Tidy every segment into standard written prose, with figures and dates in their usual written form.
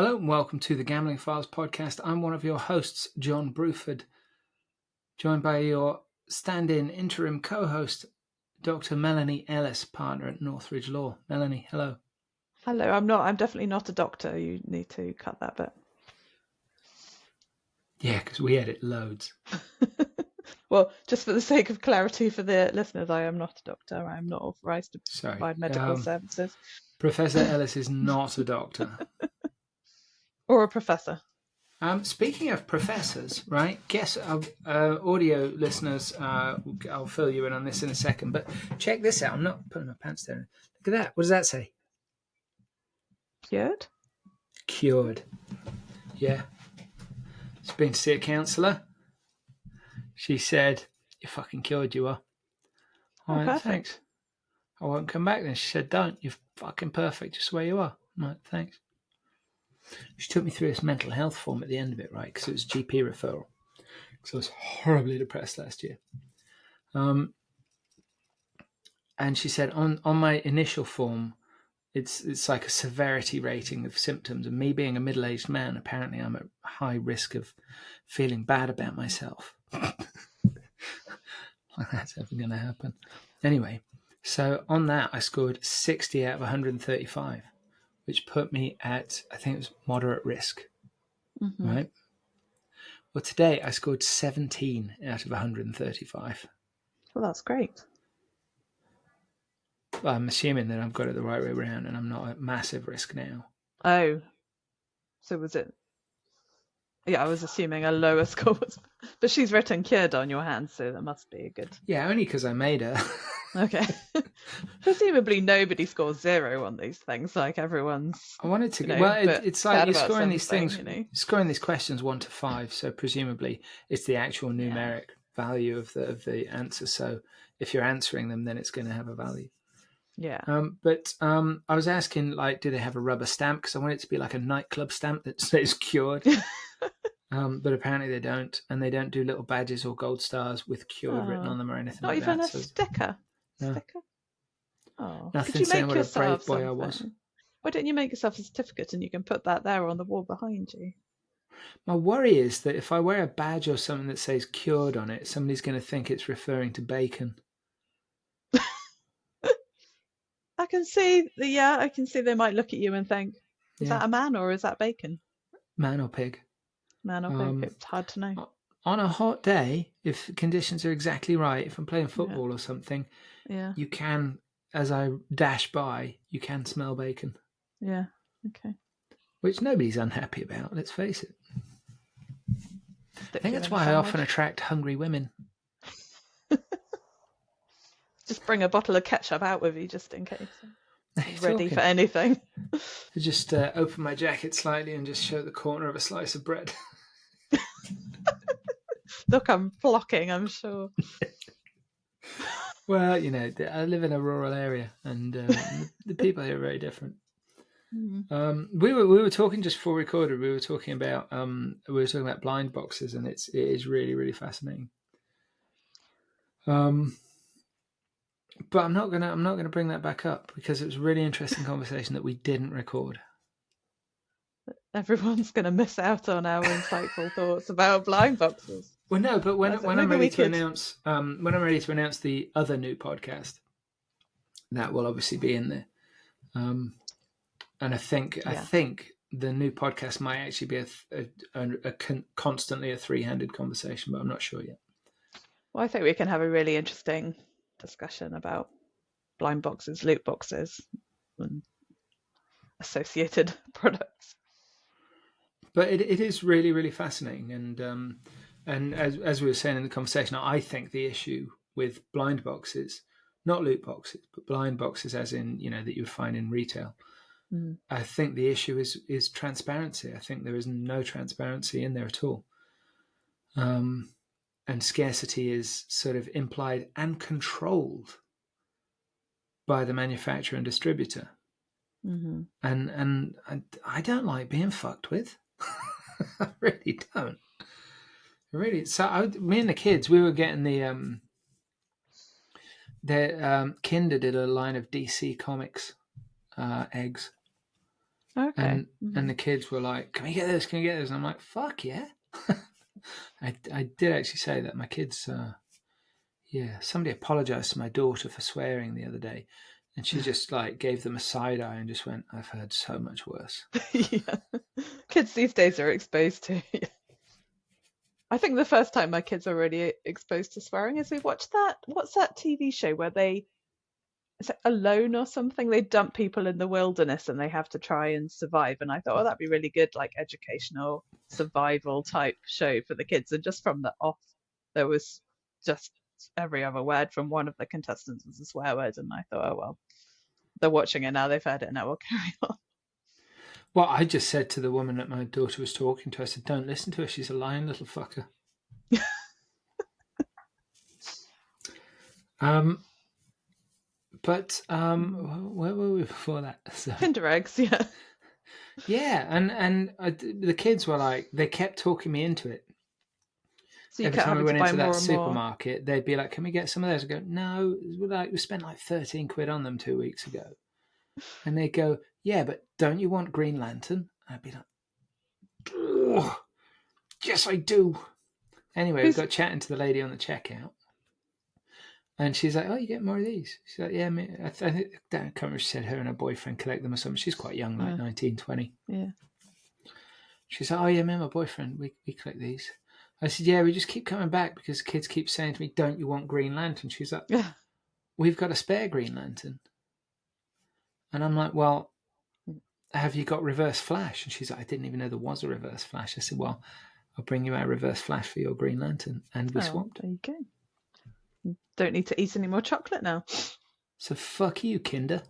Hello and welcome to the Gambling Files podcast. I'm one of your hosts, John Bruford, joined by your stand-in interim co-host, Dr. Melanie Ellis, partner at Northridge Law. Melanie, hello. Hello, I'm definitely not a doctor. You need to cut that bit. Yeah, because we edit loads. Well, just for the sake of clarity for the listeners, I am not a doctor. I am not authorised to provide medical services. Professor Ellis is not a doctor. Or a professor. Speaking of professors, right? Guess audio listeners, I'll fill you in on this in a second, but check this out. I'm not putting my pants down. Look at that. What does that say? Cured? Cured. Yeah. She's been to see a counsellor. She said, "You're fucking cured, you are." I went, perfect. "Thanks. I won't come back then." She said, "Don't. You're fucking perfect just where you are." I'm like, "Thanks." She took me through this mental health form at the end of it, right? Because it was GP referral. Because I was horribly depressed last year. And she said, on my initial form, it's like a severity rating of symptoms. And me being a middle-aged man, apparently I'm at high risk of feeling bad about myself. That's ever going to happen. Anyway, so on that, I scored 60 out of 135, which put me at, I think it was moderate risk, right? Well, today I scored 17 out of 135. Well, that's great. I'm assuming that I've got it the right way around and I'm not at massive risk now. Oh, so was it? Yeah, I was assuming a lower score was, but she's written cured on your hand, so that must be a good. Yeah, only because I made her. Okay. Presumably nobody scores 0 on these things, like everyone's. I wanted to. It's like you're scoring these things, scoring these questions 1 to 5. So presumably it's the actual numeric value of the answer. So if you're answering them, then it's going to have a value. Yeah. But I was asking, like, do they have a rubber stamp? Because I want it to be like a nightclub stamp that says cured. But apparently they don't, and they don't do little badges or gold stars with cured written on them or anything like that. Not even a sticker. No. Sticker. Oh, nothing saying what a brave boy I was. Why don't you make yourself a certificate and you can put that there on the wall behind you? My worry is that if I wear a badge or something that says cured on it, somebody's going to think it's referring to bacon. I can see they might look at you and think, is that a man or is that bacon? Man or pig? Man or pig, it's hard to know. On a hot day, if conditions are exactly right, if I'm playing football or something, you can, as I dash by, you can smell bacon. Yeah, okay. Which nobody's unhappy about, let's face it. I think that's why I often attract hungry women. Just bring a bottle of ketchup out with you just in case. Ready for anything. I just open my jacket slightly and just show the corner of a slice of bread. Look, I'm flocking, I'm sure. Well, you know, I live in a rural area and the people here are very different. We were talking just before we recorded. We were talking about blind boxes, and it is really, really fascinating. But I'm not gonna bring that back up because it was a really interesting conversation that we didn't record. Everyone's gonna miss out on our insightful thoughts about blind boxes. Well, no, but when I'm ready to announce the other new podcast, that will obviously be in there. And I think the new podcast might actually be constantly a three-handed conversation, but I'm not sure yet. Well, I think we can have a really interesting discussion about blind boxes, loot boxes, and associated products. But it is really, really fascinating, and as we were saying in the conversation, I think the issue with blind boxes, not loot boxes, but blind boxes, as in that you would find in retail. I think the issue is transparency. I think there is no transparency in there at all. And scarcity is sort of implied and controlled by the manufacturer and distributor. Mm-hmm. And I don't like being fucked with. I really don't. Really. So me and the kids, we were getting the Kinder did a line of DC Comics eggs. Okay. And the kids were like, "Can we get this? Can we get this?" And I'm like, "Fuck yeah!" I did actually say that my kids. Somebody apologized to my daughter for swearing the other day, and she just like gave them a side eye and just went, "I've heard so much worse." Yeah. Kids these days are exposed to. I think the first time my kids are really exposed to swearing is we watched that. What's that TV show where is it Alone or something? They dump people in the wilderness and they have to try and survive. And I thought, oh, that'd be really good, like educational survival type show for the kids. And just from the off, there was just every other word from one of the contestants was a swear word. And I thought, oh, well, they're watching it now. They've heard it. Now we'll carry on. Well, I just said to the woman that my daughter was talking to, I said, "Don't listen to her. She's a lying little fucker." But where were we before that? So, Kinder eggs, yeah. yeah, and the kids were like, they kept talking me into it. So you Every kept time we having went to buy into that more and more. supermarket, they'd be like, "Can we get some of those?" I go, "No, we spent like 13 quid on them 2 weeks ago." And they go, "Yeah, but don't you want Green Lantern?" And I'd be like, "Oh, yes, I do." Anyway, we got chatting to the lady on the checkout, and she's like, "Oh, you get more of these?" She's like, "Yeah, I think I can't remember if she said her and her boyfriend collect them or something." She's quite young, like 19, 20. Yeah. She's like, "Oh yeah, me and my boyfriend, we collect these." I said, "Yeah, we just keep coming back because kids keep saying to me, 'Don't you want Green Lantern?'" She's like, Yeah. "We've got a spare Green Lantern." And I'm like, "Well, have you got Reverse Flash?" And she's like, "I didn't even know there was a Reverse Flash." I said, "Well, I'll bring you our Reverse Flash for your Green Lantern." And we swapped. There you go. Don't need to eat any more chocolate now. So fuck you, Kinder.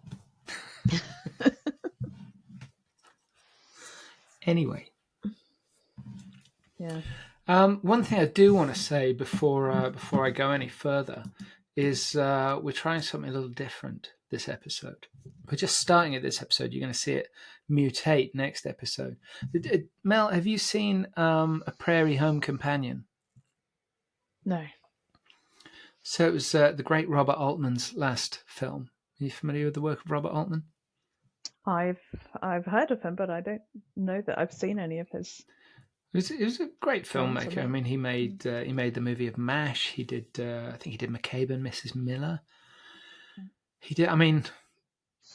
Anyway. Yeah. One thing I do want to say before I go any further is we're trying something a little different this episode. We're just starting at this episode. You're going to see it mutate next episode. Mel, have you seen A Prairie Home Companion? No. So it was the great Robert Altman's last film. Are you familiar with the work of Robert Altman? I've heard of him, but I don't know that I've seen any of his. It was a great filmmaker. I mean, he made the movie of MASH. He did I think he did McCabe and Mrs. Miller. He did. I mean,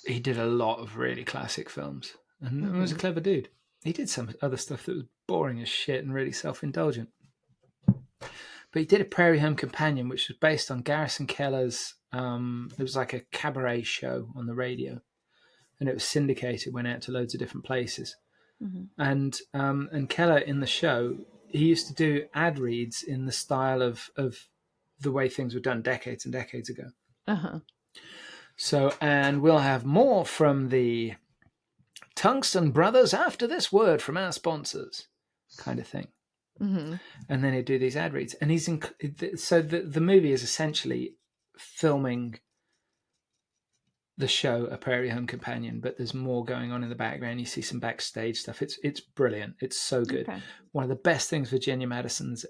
he did a lot of really classic films, and he was a clever dude. He did some other stuff that was boring as shit and really self-indulgent. But he did A Prairie Home Companion, which was based on Garrison Keller's. It was like a cabaret show on the radio, and it was syndicated. Went out to loads of different places. And Keller in the show, he used to do ad reads in the style of the way things were done decades and decades ago. So, and we'll have more from the Tungsten Brothers after this word from our sponsors, kind of thing. And then he'd do these ad reads, and so the movie is essentially filming the show A Prairie Home Companion, but there's more going on in the background. You see some backstage stuff. It's brilliant. It's so good. Okay. One of the best things Virginia Madsen's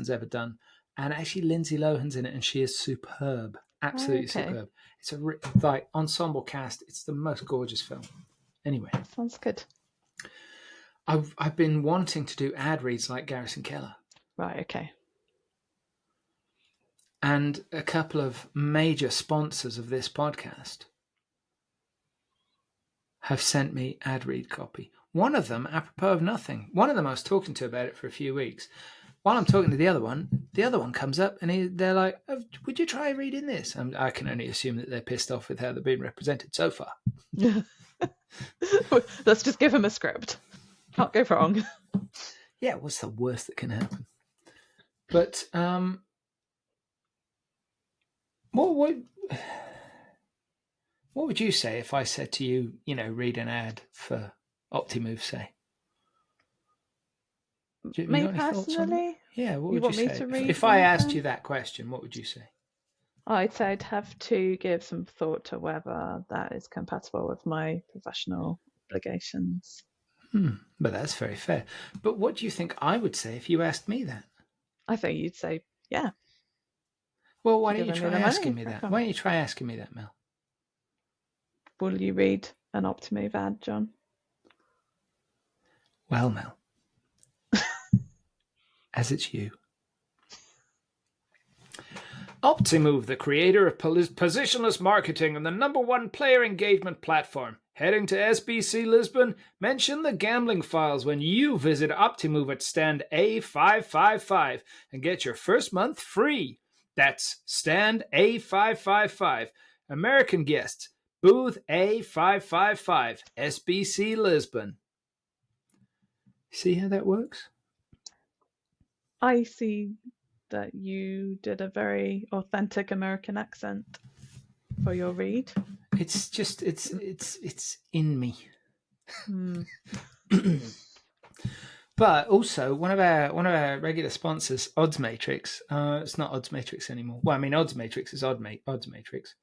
ever done. And actually Lindsay Lohan's in it, and she is superb. Absolutely superb. It's a like ensemble cast. It's the most gorgeous film. Anyway. Sounds good. I've been wanting to do ad reads like Garrison Keller. Right, okay. And a couple of major sponsors of this podcast have sent me ad read copy. One of them, apropos of nothing. One of them I was talking to about it for a few weeks. While I'm talking to the other one comes up and they're like, "Oh, would you try reading this?" I can only assume that they're pissed off with how they've been represented so far. Let's just give them a script. Can't go wrong. Yeah, what's the worst that can happen? But what would you say if I said to you, read an ad for Optimove, say? Me personally? Yeah, what would you say? If I asked you that question, what would you say? I'd say I'd have to give some thought to whether that is compatible with my professional obligations. But that's very fair. But what do you think I would say if you asked me that? I think you'd say, yeah. Well, why don't you try asking me that? Why don't you try asking me that, Mel? Will you read an Optimove ad, John? Well, Mel, as it's you. Optimove, the creator of positionless marketing and the #1 player engagement platform. Heading to SBC Lisbon? Mention the gambling files when you visit Optimove at stand A555 and get your first month free. That's stand A555. American guests, booth A555, SBC Lisbon. See how that works? I see that you did a very authentic American accent for your read. It's just it's in me. But also one of our regular sponsors, Odds Matrix. It's not Odds Matrix anymore. Well, I mean Odds Matrix is Odds Matrix,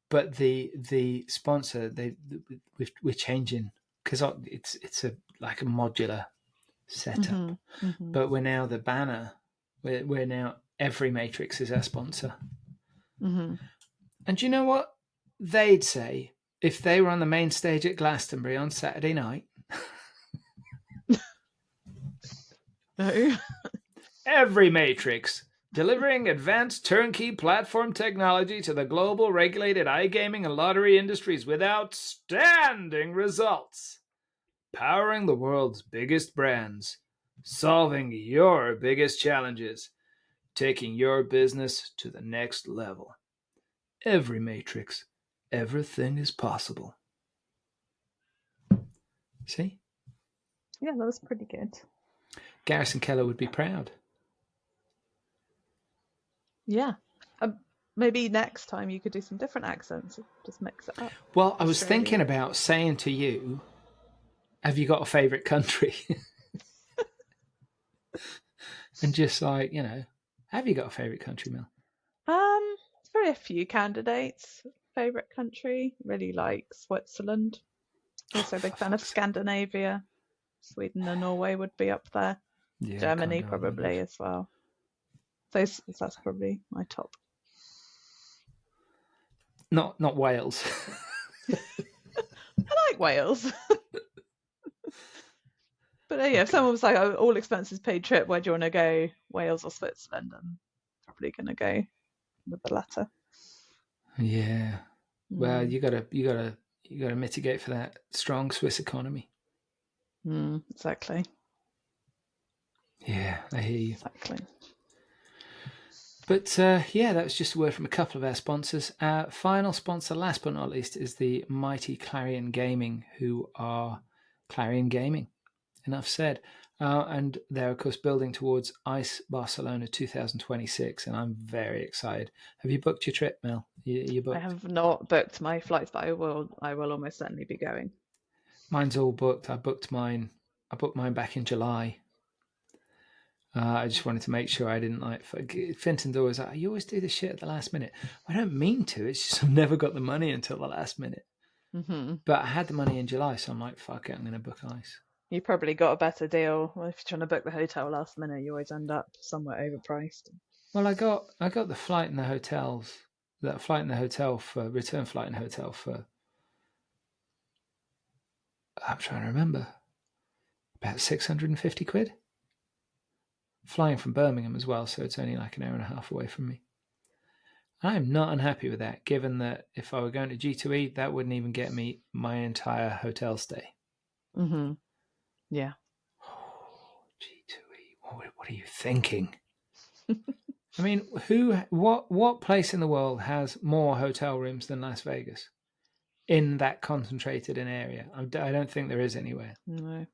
but the sponsor we're changing because it's a like a modular setup. But we're now the banner. We're now every Matrix is our sponsor. And do you know what they'd say if they were on the main stage at Glastonbury on Saturday night? No. Every Matrix, delivering advanced turnkey platform technology to the global regulated iGaming and lottery industries with outstanding results. Powering the world's biggest brands, solving your biggest challenges, taking your business to the next level. Every Matrix, everything is possible. See? Yeah, that was pretty good. Garrison Keller would be proud. Yeah. Maybe next time you could do some different accents. Just mix it up. Well, I was thinking about saying to you, have you got a favourite country? And just like, have you got a favourite country, Mel? Very a few candidates. Favourite country, really like Switzerland. Also a big fan of Scandinavia. Sweden and Norway would be up there. Yeah, Germany probably as well. So that's probably my top. Not Wales. I like Wales. But yeah, if someone was like, oh, all expenses paid trip, where do you want to go? Wales or Switzerland? I'm probably going to go with the latter. Yeah. Well, you gotta mitigate for that strong Swiss economy. Exactly. Yeah, I hear you. Exactly. But that was just a word from a couple of our sponsors. Our final sponsor, last but not least, is the mighty Clarion Gaming, who are Clarion Gaming. Enough said. And they're, of course, building towards ICE Barcelona 2026, and I'm very excited. Have you booked your trip, Mel? You booked? I have not booked my flights, but I will almost certainly be going. Mine's all booked. I booked mine back in July. I just wanted to make sure I didn't Finton's always like, you always do this shit at the last minute. I don't mean to. It's just I've never got the money until the last minute. But I had the money in July, so I'm like, fuck it, I'm going to book ICE. You probably got a better deal. Well, if you're trying to book the hotel last minute, you always end up somewhat overpriced. Well, I got the flight and the hotels. That flight and the hotel for return flight and hotel for. I'm trying to remember. About £650. Flying from Birmingham as well, so it's only like an hour and a half away from me. I'm not unhappy with that, given that if I were going to G2E, that wouldn't even get me my entire hotel stay. Yeah. Oh, G2E, what are you thinking? I mean, what place in the world has more hotel rooms than Las Vegas in that concentrated an area? I don't think there is anywhere. No.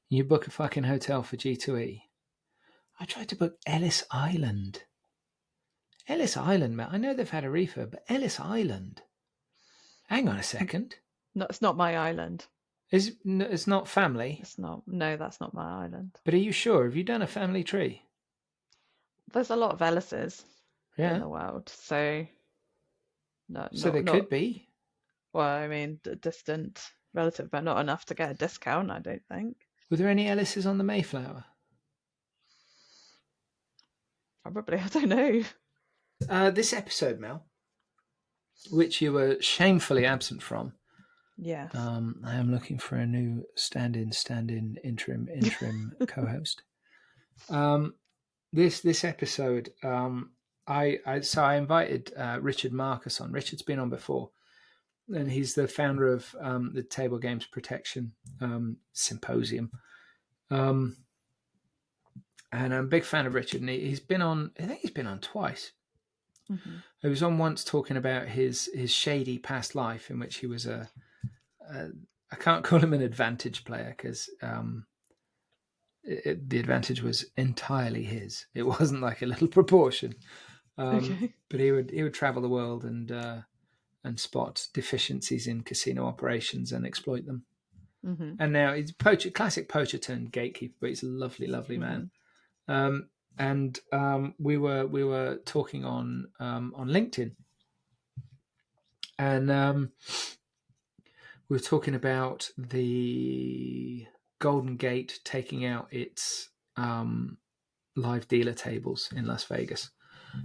You book a fucking hotel for G2E. I tried to book Ellis Island. Ellis Island, man. I know they've had a refurb, but Ellis Island. Hang on a second. No, it's not my island. It's not family? It's not. No, that's not my island. But are you sure? Have you done a family tree? There's a lot of Ellises in the world, so... could be. Well, I mean, distant relative, but not enough to get a discount, I don't think. Were there any Ellises on the Mayflower? Probably, I don't know. This episode, Mel, which you were shamefully absent from, Yes. I am looking for a new stand-in, interim co-host. This episode, I invited Richard Marcus on. Richard's been on before, and he's the founder of the Table Games Protection Symposium. And I'm a big fan of Richard, and he's been on. I think he's been on twice. Mm-hmm. He was on once talking about his shady past life in which he was I can't call him an advantage player because the advantage was entirely his. It wasn't like a little proportion. Okay. But he would travel the world and spot deficiencies in casino operations and exploit them. Mm-hmm. And now he's classic poacher turned gatekeeper, but he's a lovely man. And we were talking on LinkedIn, and we were talking about the Golden Gate taking out its live dealer tables in Las Vegas.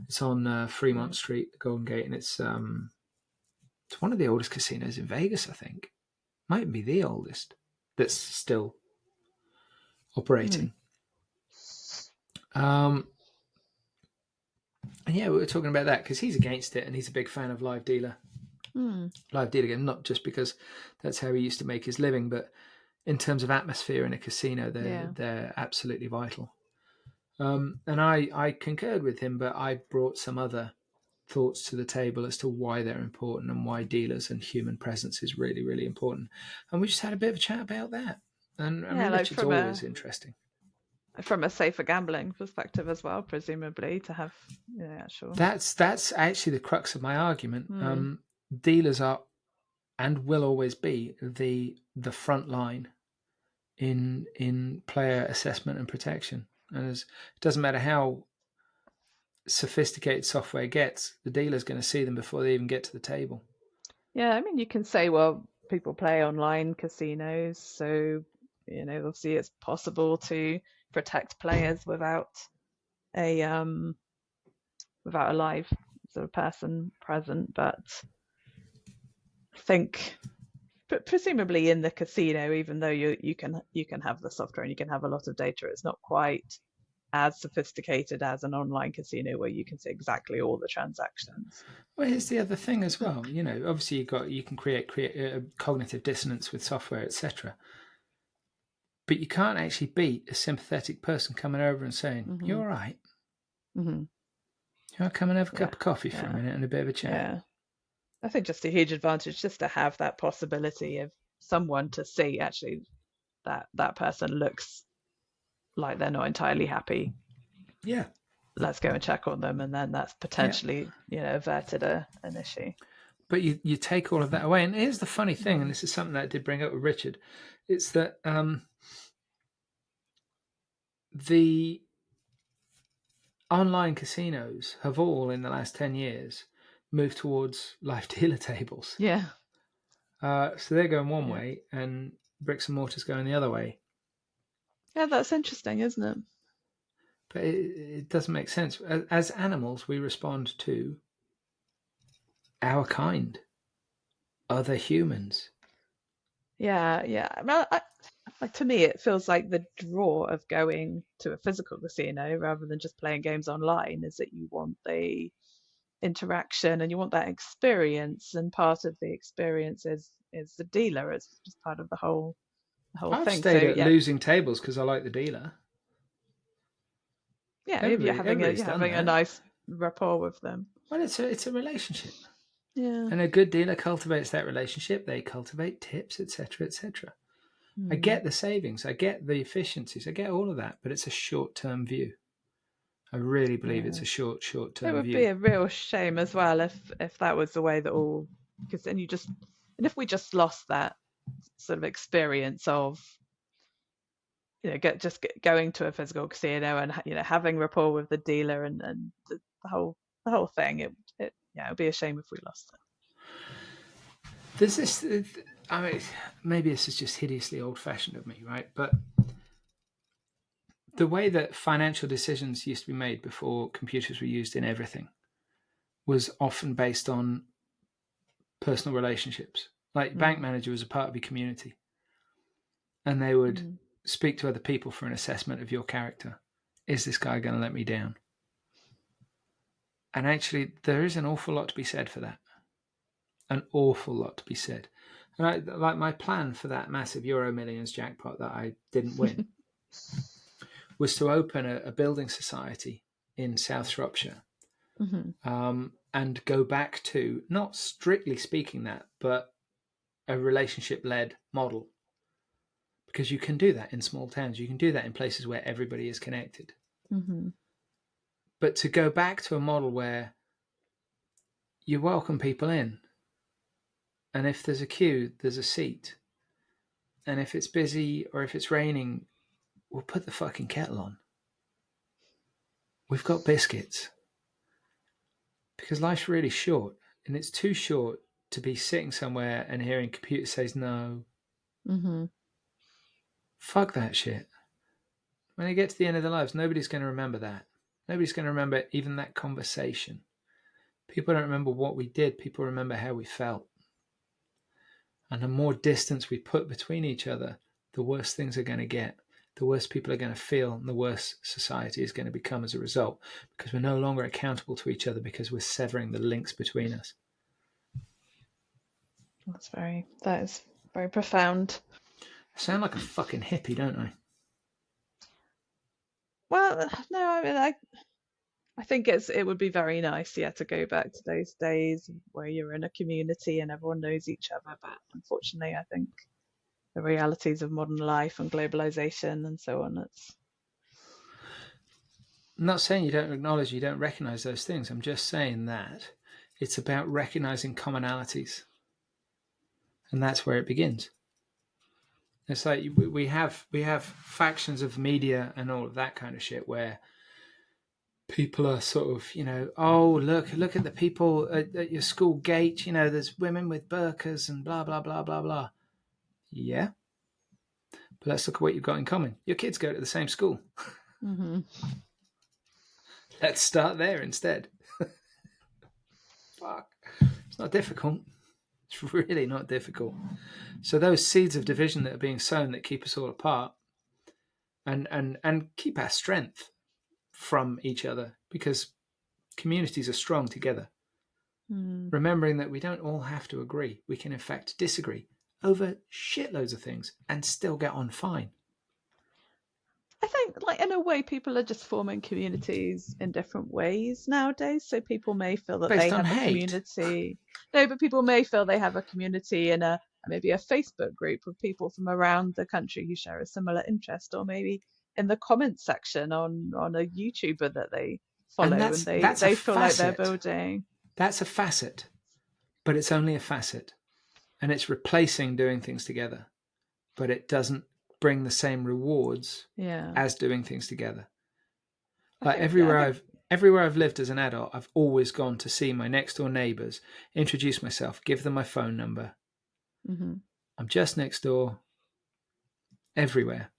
It's on Fremont Street, the Golden Gate, and it's one of the oldest casinos in Vegas, I think. Might be the oldest that's still operating. And yeah, we were talking about that because he's against it and he's a big fan of live dealer. Live dealer game, not just because that's how he used to make his living, but in terms of atmosphere in a casino, they're absolutely vital. And I concurred with him, but I brought some other thoughts to the table as to why they're important and why dealers and human presence is really, really important. And we just had a bit of a chat about that. And I mean, like Richard's always interesting. From a safer gambling perspective as well, presumably, to have actual. That's actually the crux of my argument. Dealers are and will always be the front line in player assessment and protection. And it doesn't matter how sophisticated software gets, the dealer's going to see them before they even get to the table. Yeah, I mean, you can say, well, people play online casinos, so obviously it's possible to protect players without a live sort of person present, but I think presumably in the casino, even though you can have the software and you can have a lot of data, it's not quite as sophisticated as an online casino where you can see exactly all the transactions. Well, here's the other thing as well. Obviously you can create cognitive dissonance with software, etc. But you can't actually beat a sympathetic person coming over and saying, "You're all right. I'll come and have a cup of coffee for a minute and a bit of a chat." Yeah. I think just a huge advantage just to have that possibility of someone to see actually that person looks like they're not entirely happy. Yeah. Let's go and check on them, and then that's potentially averted an issue. But you take all of that away, and here's the funny thing, and this is something that I did bring up with Richard, it's that the online casinos have all in the last 10 years moved towards live dealer tables. Yeah. So they're going one way and bricks and mortar's going the other way. Yeah, that's interesting, isn't it? But it doesn't make sense. As animals, we respond to our kind, other humans. Yeah. Well, to me, it feels like the draw of going to a physical casino rather than just playing games online is that you want the interaction and you want that experience, and part of the experience is the dealer as just part of the whole I've thing. stayed at losing tables because I like the dealer. Yeah, you're having a nice rapport with them. Well, it's a relationship. Yeah. And a good dealer cultivates that relationship. They cultivate tips, etc., etc. I get the savings, I get the efficiencies, I get all of that, but it's a short-term view. I really believe it's a short-term view. It would be a real shame as well if that was the way that all, because then if we just lost that sort of experience of going to a physical casino and having rapport with the dealer and the whole thing, it would be a shame if we lost it. There's this, I mean, maybe this is just hideously old-fashioned of me, right? But the way that financial decisions used to be made before computers were used in everything was often based on personal relationships. Like bank manager was a part of your community, and they would speak to other people for an assessment of your character. Is this guy going to let me down? And actually, there is an awful lot to be said for that. An awful lot to be said. And like my plan for that massive Euro Millions jackpot that I didn't win was to open a building society in South Shropshire, and go back to, not strictly speaking that, but a relationship-led model. Because you can do that in small towns. You can do that in places where everybody is connected. But to go back to a model where you welcome people in, and if there's a queue, there's a seat. And if it's busy or if it's raining, we'll put the fucking kettle on. We've got biscuits. Because life's really short, and it's too short to be sitting somewhere and hearing computer says no. Fuck that shit. When they get to the end of their lives, nobody's going to remember that. Nobody's going to remember even that conversation. People don't remember what we did. People remember how we felt. And the more distance we put between each other, the worse things are going to get. The worse people are going to feel, and the worse society is going to become as a result, because we're no longer accountable to each other, because we're severing the links between us. That is very profound. I sound like a fucking hippie, don't I? Well, no, I mean, I think it would be very nice, to go back to those days where you're in a community and everyone knows each other. But unfortunately, I think the realities of modern life and globalization and so on, I'm not saying you don't acknowledge, you don't recognize those things. I'm just saying that it's about recognizing commonalities. And that's where it begins. It's like we have factions of media and all of that kind of shit where people are sort of, oh, look at the people at your school gate, there's women with burqas and blah, blah, blah, blah, blah. Yeah. But let's look at what you've got in common. Your kids go to the same school. Let's start there instead. Fuck. It's not difficult. It's really not difficult. So those seeds of division that are being sown that keep us all apart and keep our strength from each other, because communities are strong together. Remembering that we don't all have to agree. We can, in fact, disagree over shitloads of things and still get on fine. I think, in a way, people are just forming communities in different ways nowadays. So people may feel that they have a community. No, but people may feel they have a community in maybe a Facebook group of people from around the country who share a similar interest, or maybe in the comments section on a YouTuber that they follow, and they feel like they're building. That's a facet, but it's only a facet, and it's replacing doing things together, but it doesn't bring the same rewards as doing things together. Like everywhere I've lived as an adult, I've always gone to see my next door neighbours, introduce myself, give them my phone number. I'm just next door. Everywhere.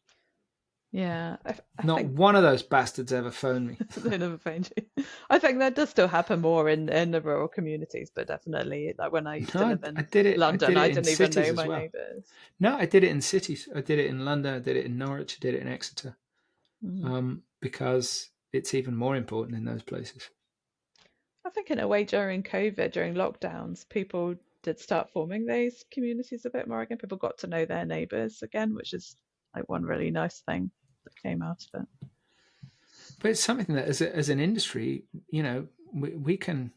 Yeah. Not one of those bastards ever phoned me. They never phoned you. I think that does still happen more in the rural communities, but definitely, like when I used to live in London, I didn't even know my neighbours. No, I did it in cities. I did it in London, I did it in Norwich, I did it in Exeter. Because it's even more important in those places. I think in a way during COVID, during lockdowns, people did start forming those communities a bit more again. People got to know their neighbours again, which is like one really nice thing that came out of it. But it's something that as an industry, we can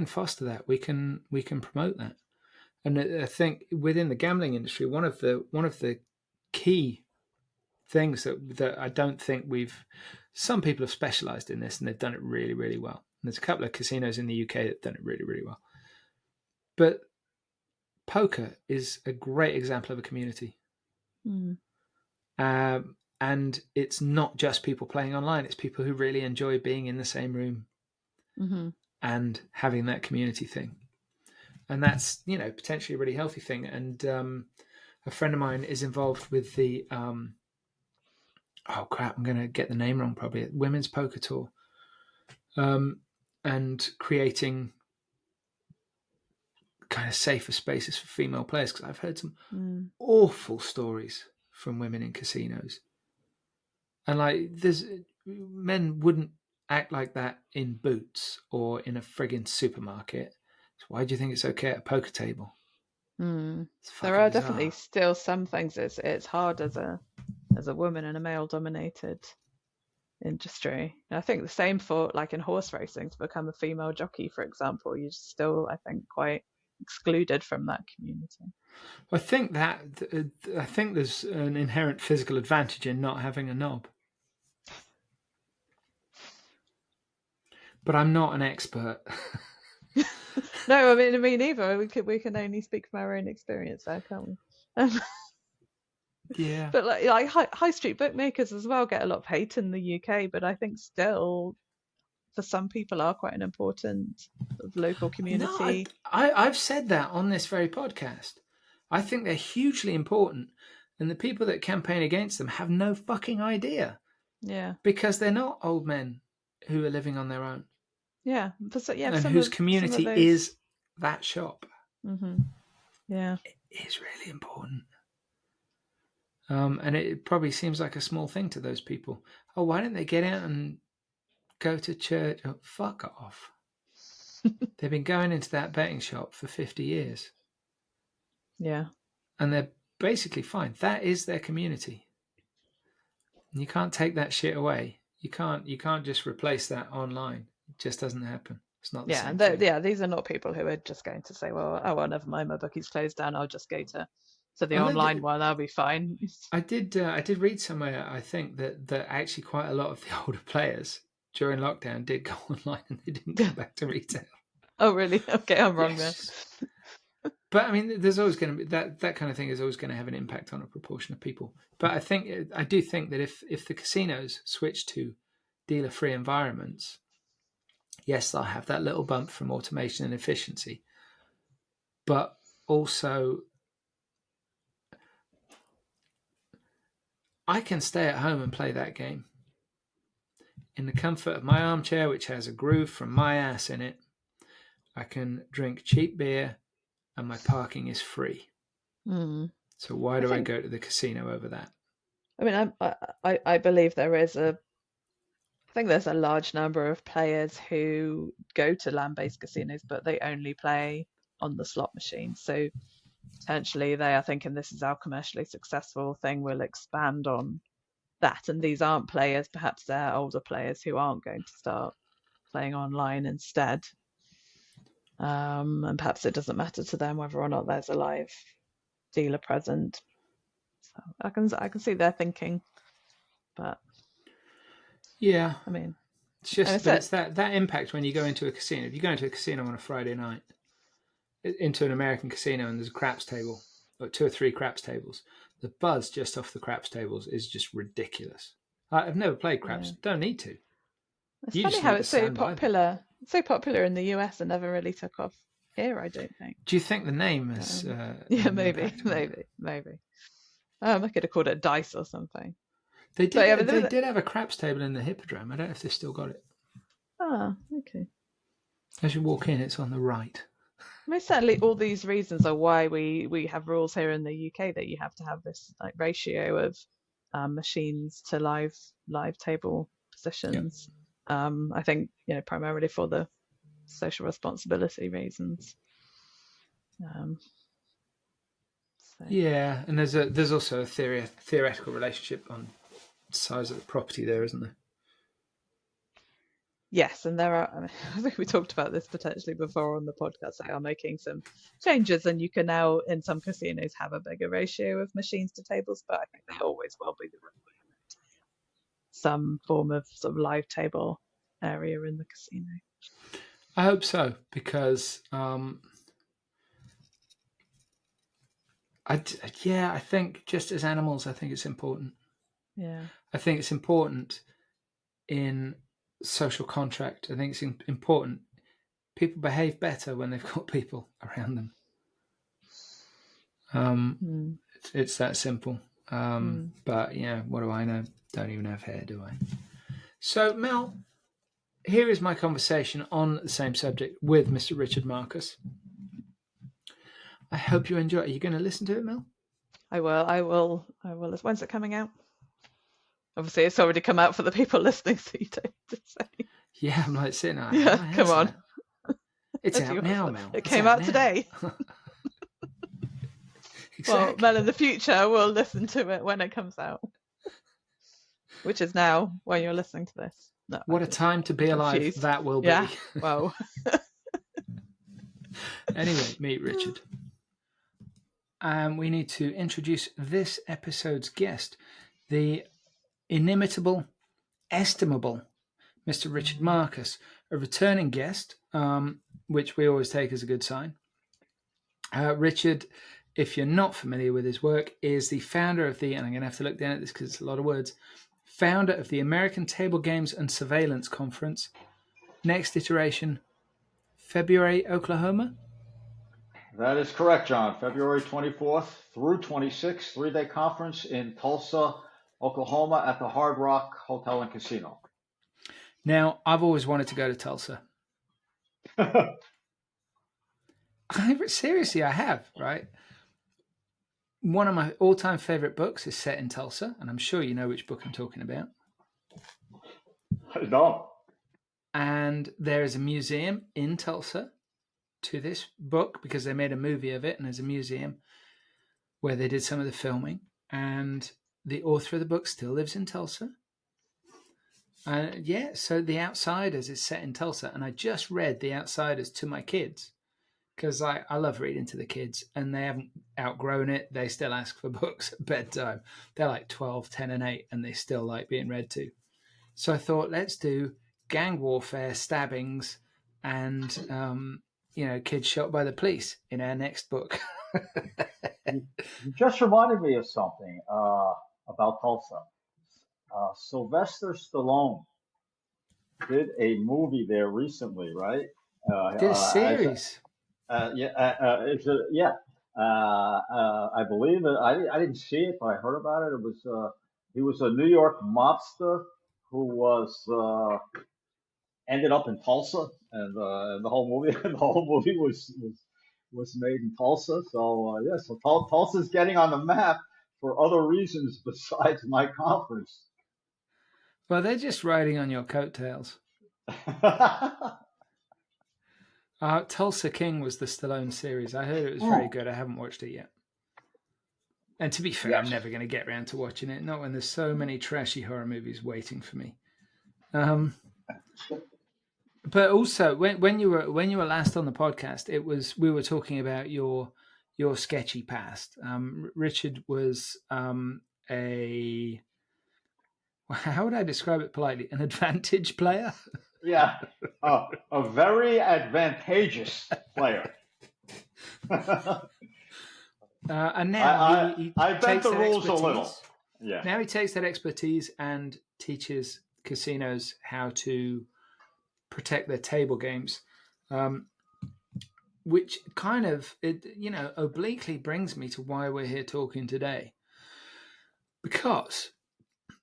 foster that. We can promote that. And I think within the gambling industry, one of the key things that I don't think some people have specialized in this and they've done it really, really well. And there's a couple of casinos in the UK that have done it really, really well. But poker is a great example of a community. And it's not just people playing online. It's people who really enjoy being in the same room and having that community thing. And that's, potentially a really healthy thing. And a friend of mine is involved with the, oh crap, I'm going to get the name wrong probably, Women's Poker Tour. And creating kind of safer spaces for female players, because I've heard some awful stories from women in casinos. And like, men wouldn't act like that in Boots or in a friggin' supermarket. So why do you think it's okay at a poker table? It's There fucking are bizarre. definitely still some things it's hard as a woman in a male dominated industry. And I think the same for like in horse racing, to become a female jockey, for example, you're still, I think, quite excluded from that community. I think there's an inherent physical advantage in not having a knob. But I'm not an expert. No, I mean, me neither. We can only speak from our own experience there, can't we? Yeah. But like high street bookmakers as well get a lot of hate in the UK, but I think still for some people are quite an important sort of local community. No, I've said that on this very podcast. I think they're hugely important, and the people that campaign against them have no fucking idea. Yeah. Because they're not old men who are living on their own. Yeah. And whose community is that shop. Mm-hmm. Yeah. It is really important. And it probably seems like a small thing to those people. Oh, why don't they get out and go to church? Oh, fuck off. They've been going into that betting shop for 50 years. Yeah. And they're basically fine. That is their community. And you can't take that shit away. You can't just replace that online. It just doesn't happen. It's not the same thing. Yeah, these are not people who are just going to say, well, never mind, my bookie's closed down, I'll just go to the online one, I'll be fine. I did read somewhere, I think, that actually quite a lot of the older players during lockdown did go online and they didn't go back to retail. Oh, really? Okay, I'm wrong there. But I mean, there's always going to be that kind of thing is always going to have an impact on a proportion of people. But I do think that if the casinos switch to dealer-free environments, yes, they'll have that little bump from automation and efficiency. But also, I can stay at home and play that game in the comfort of my armchair, which has a groove from my ass in it. I can drink cheap beer and my parking is free. So why do I go to the casino over that? I mean, I believe there's a large number of players who go to land-based casinos, but they only play on the slot machines. So potentially they are thinking this is our commercially successful thing, we'll expand on that. And these aren't players, perhaps they're older players who aren't going to start playing online instead. And perhaps it doesn't matter to them whether or not there's a live dealer present. So I can see their thinking, but yeah, I mean, it's just it's that impact when you go into a casino. If you go into a casino on a Friday night, into an American casino, and there's a craps table, or 2 or 3 craps tables, the buzz just off the craps tables is just ridiculous. I've never played craps. Yeah. Don't need to. It's funny how it's so popular. It's so popular in the US and never really took off here, I don't think. Do you think the name is... yeah, maybe. I could have called it Dice or something. They did have a craps table in the Hippodrome. I don't know if they've still got it. Ah, okay. As you walk in, it's on the right. I mean, certainly all these reasons are why we have rules here in the UK that you have to have this like ratio of machines to live table positions. Yep. I think primarily for the social responsibility reasons. Yeah, and there's also a theoretical relationship on size of the property there, isn't there? Yes, and there are. I think we talked about this potentially before on the podcast. They are making some changes, and you can now in some casinos have a bigger ratio of machines to tables, but I think they always will be some form of sort of live table area in the casino. I hope so, because I think just as animals, I think it's important. Yeah, I think it's important in social contract. I think it's important. People behave better when they've got people around them. It's that simple. But what do I know? Don't even have hair, do I? So Mel, here is my conversation on the same subject with Mr. Richard Marcus. I hope you enjoy it. Are you going to listen to it, Mel? I will. I will. I will. When's it coming out? Obviously, it's already come out for the people listening, so you don't have to say. Yeah, I'm like sitting there. Yeah, How come on. that? It's As out you now, always- Mel. It It's came out out now. today. Exactly. Well, Mel in the future will listen to it when it comes out, which is now when you're listening to this. No, What a time to be alive confused. that will Yeah. be. Well, Anyway, meet Richard. We need to introduce this episode's guest, the inimitable, estimable Mr. Richard Marcus, a returning guest, which we always take as a good sign. Richard, if you're not familiar with his work, is the founder of the, and I'm going to have to look down at this because it's a lot of words, founder of the American Table Games and Surveillance Conference. Next iteration, February, Oklahoma? That is correct, John. February 24th through 26th, 3-day conference in Tulsa, Oklahoma at the Hard Rock Hotel and Casino. Now, I've always wanted to go to Tulsa. Seriously, I have, right? One of my all-time favorite books is set in Tulsa, and I'm sure you know which book I'm talking about. I don't. And there is a museum in Tulsa to this book because they made a movie of it, and there's a museum where they did some of the filming, and the author of the book still lives in Tulsa. So The Outsiders is set in Tulsa, and I just read The Outsiders to my kids because I love reading to the kids, and they haven't outgrown it. They still ask for books at bedtime. They're like 12, 10, and 8, and they still like being read to. So I thought, let's do gang warfare, stabbings, and kids shot by the police in our next book. You just reminded me of something about Tulsa. Sylvester Stallone did a movie there recently, right? This series. I believe it. I didn't see it, but I heard about it. It was he was a New York mobster who was ended up in Tulsa, and the whole movie was made in Tulsa. So so Tulsa's getting on the map for other reasons besides my conference. Well, they're just riding on your coattails. Tulsa King was the Stallone series. I heard it was very good. I haven't watched it yet. And to be fair, yes. I'm never going to get around to watching it. Not when there's so many trashy horror movies waiting for me. But also, when you were last on the podcast, we were talking about your sketchy past. Richard was how would I describe it politely? An advantage player. Yeah, a very advantageous player. And now I bent the rules a little. Yeah. Now he takes that expertise and teaches casinos how to protect their table games, which kind of obliquely brings me to why we're here talking today. Because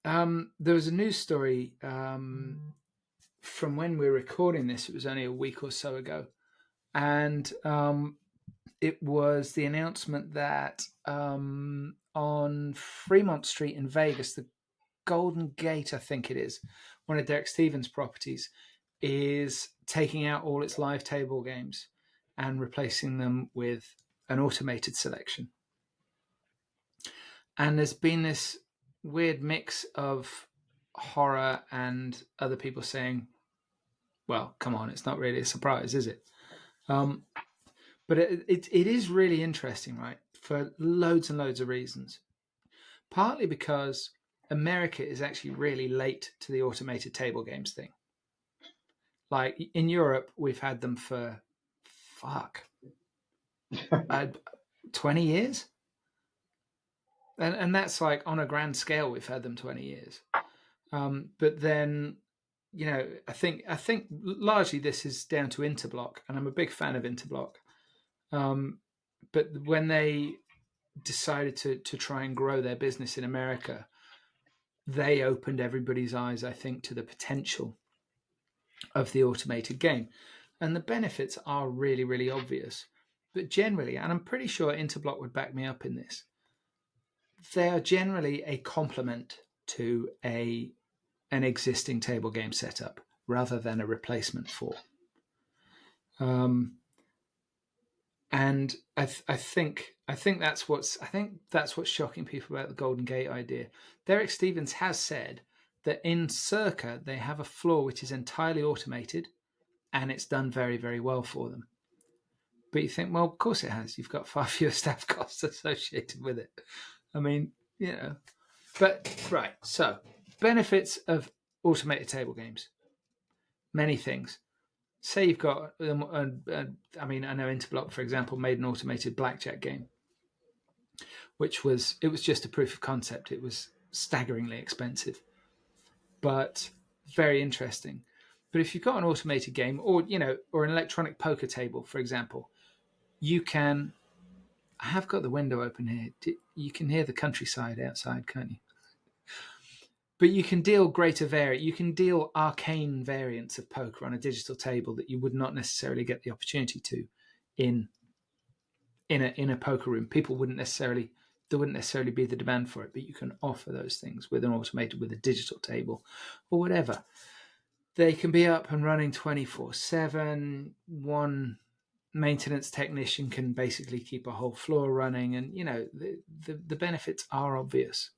there was a news story from when we were recording this. It was only a week or so ago, and it was the announcement that on Fremont Street in Vegas, the Golden Gate, I think it is, one of Derek Stevens' properties, is taking out all its live table games and replacing them with an automated selection. And there's been this weird mix of horror and other people saying, well, come on, it's not really a surprise, is it? But it is really interesting, right? For loads and loads of reasons. Partly because America is actually really late to the automated table games thing. Like in Europe, we've had them for 20 years. And that's like on a grand scale, we've had them 20 years. But then, I think largely this is down to Interblock, and I'm a big fan of Interblock. But when they decided to try and grow their business in America, they opened everybody's eyes, I think, to the potential of the automated game. And the benefits are really, really obvious. but generally, and I'm pretty sure Interblock would back me up in this, they are generally a complement to an existing table game setup rather than a replacement for. And I think that's what's shocking people about the Golden Gate idea. Derek Stevens has said that in Circa they have a floor which is entirely automated, and it's done very, very well for them. But you think, well, of course it has. You've got far fewer staff costs associated with it. I mean, you know. But right, so benefits of automated table games. Many things. Say you've got, I mean, I know Interblock, for example, made an automated blackjack game, it was just a proof of concept. It was staggeringly expensive, but very interesting. But if you've got an automated game, or or an electronic poker table, for example, you can. I have got the window open here. You can hear the countryside outside, can't you? But you can deal you can deal arcane variants of poker on a digital table that you would not necessarily get the opportunity to in a poker room. There wouldn't necessarily be the demand for it, but you can offer those things with a digital table or whatever. They can be up and running 24/7. One maintenance technician can basically keep a whole floor running, and the benefits are obvious.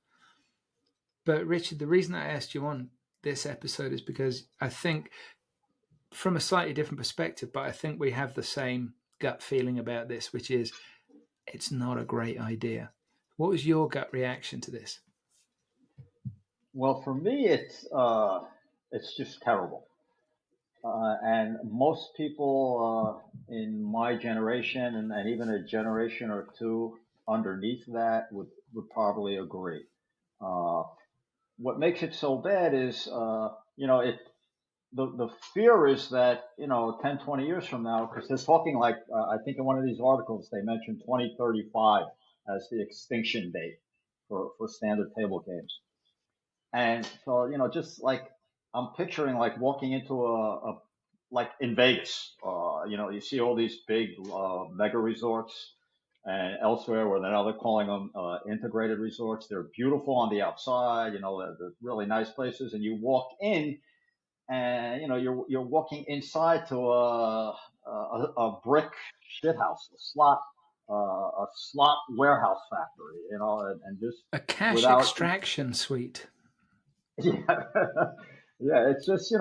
But Richard, the reason I asked you on this episode is because I think, from a slightly different perspective, but I think we have the same gut feeling about this, which is it's not a great idea. What was your gut reaction to this? Well, for me, it's just terrible. And most people in my generation and even a generation or two underneath that would probably agree. What makes it so bad is, the fear is that, 10, 20 years from now, because they're talking like, I think in one of these articles, they mentioned 2035 as the extinction date for standard table games. And so, just like I'm picturing like walking into like in Vegas, you see all these big mega resorts and elsewhere where now they're calling them integrated resorts. They're beautiful on the outside, they're really nice places. And you walk in and, you're walking inside to a brick shithouse, a slot warehouse factory, and just a cash without extraction suite. Yeah, yeah. It's just the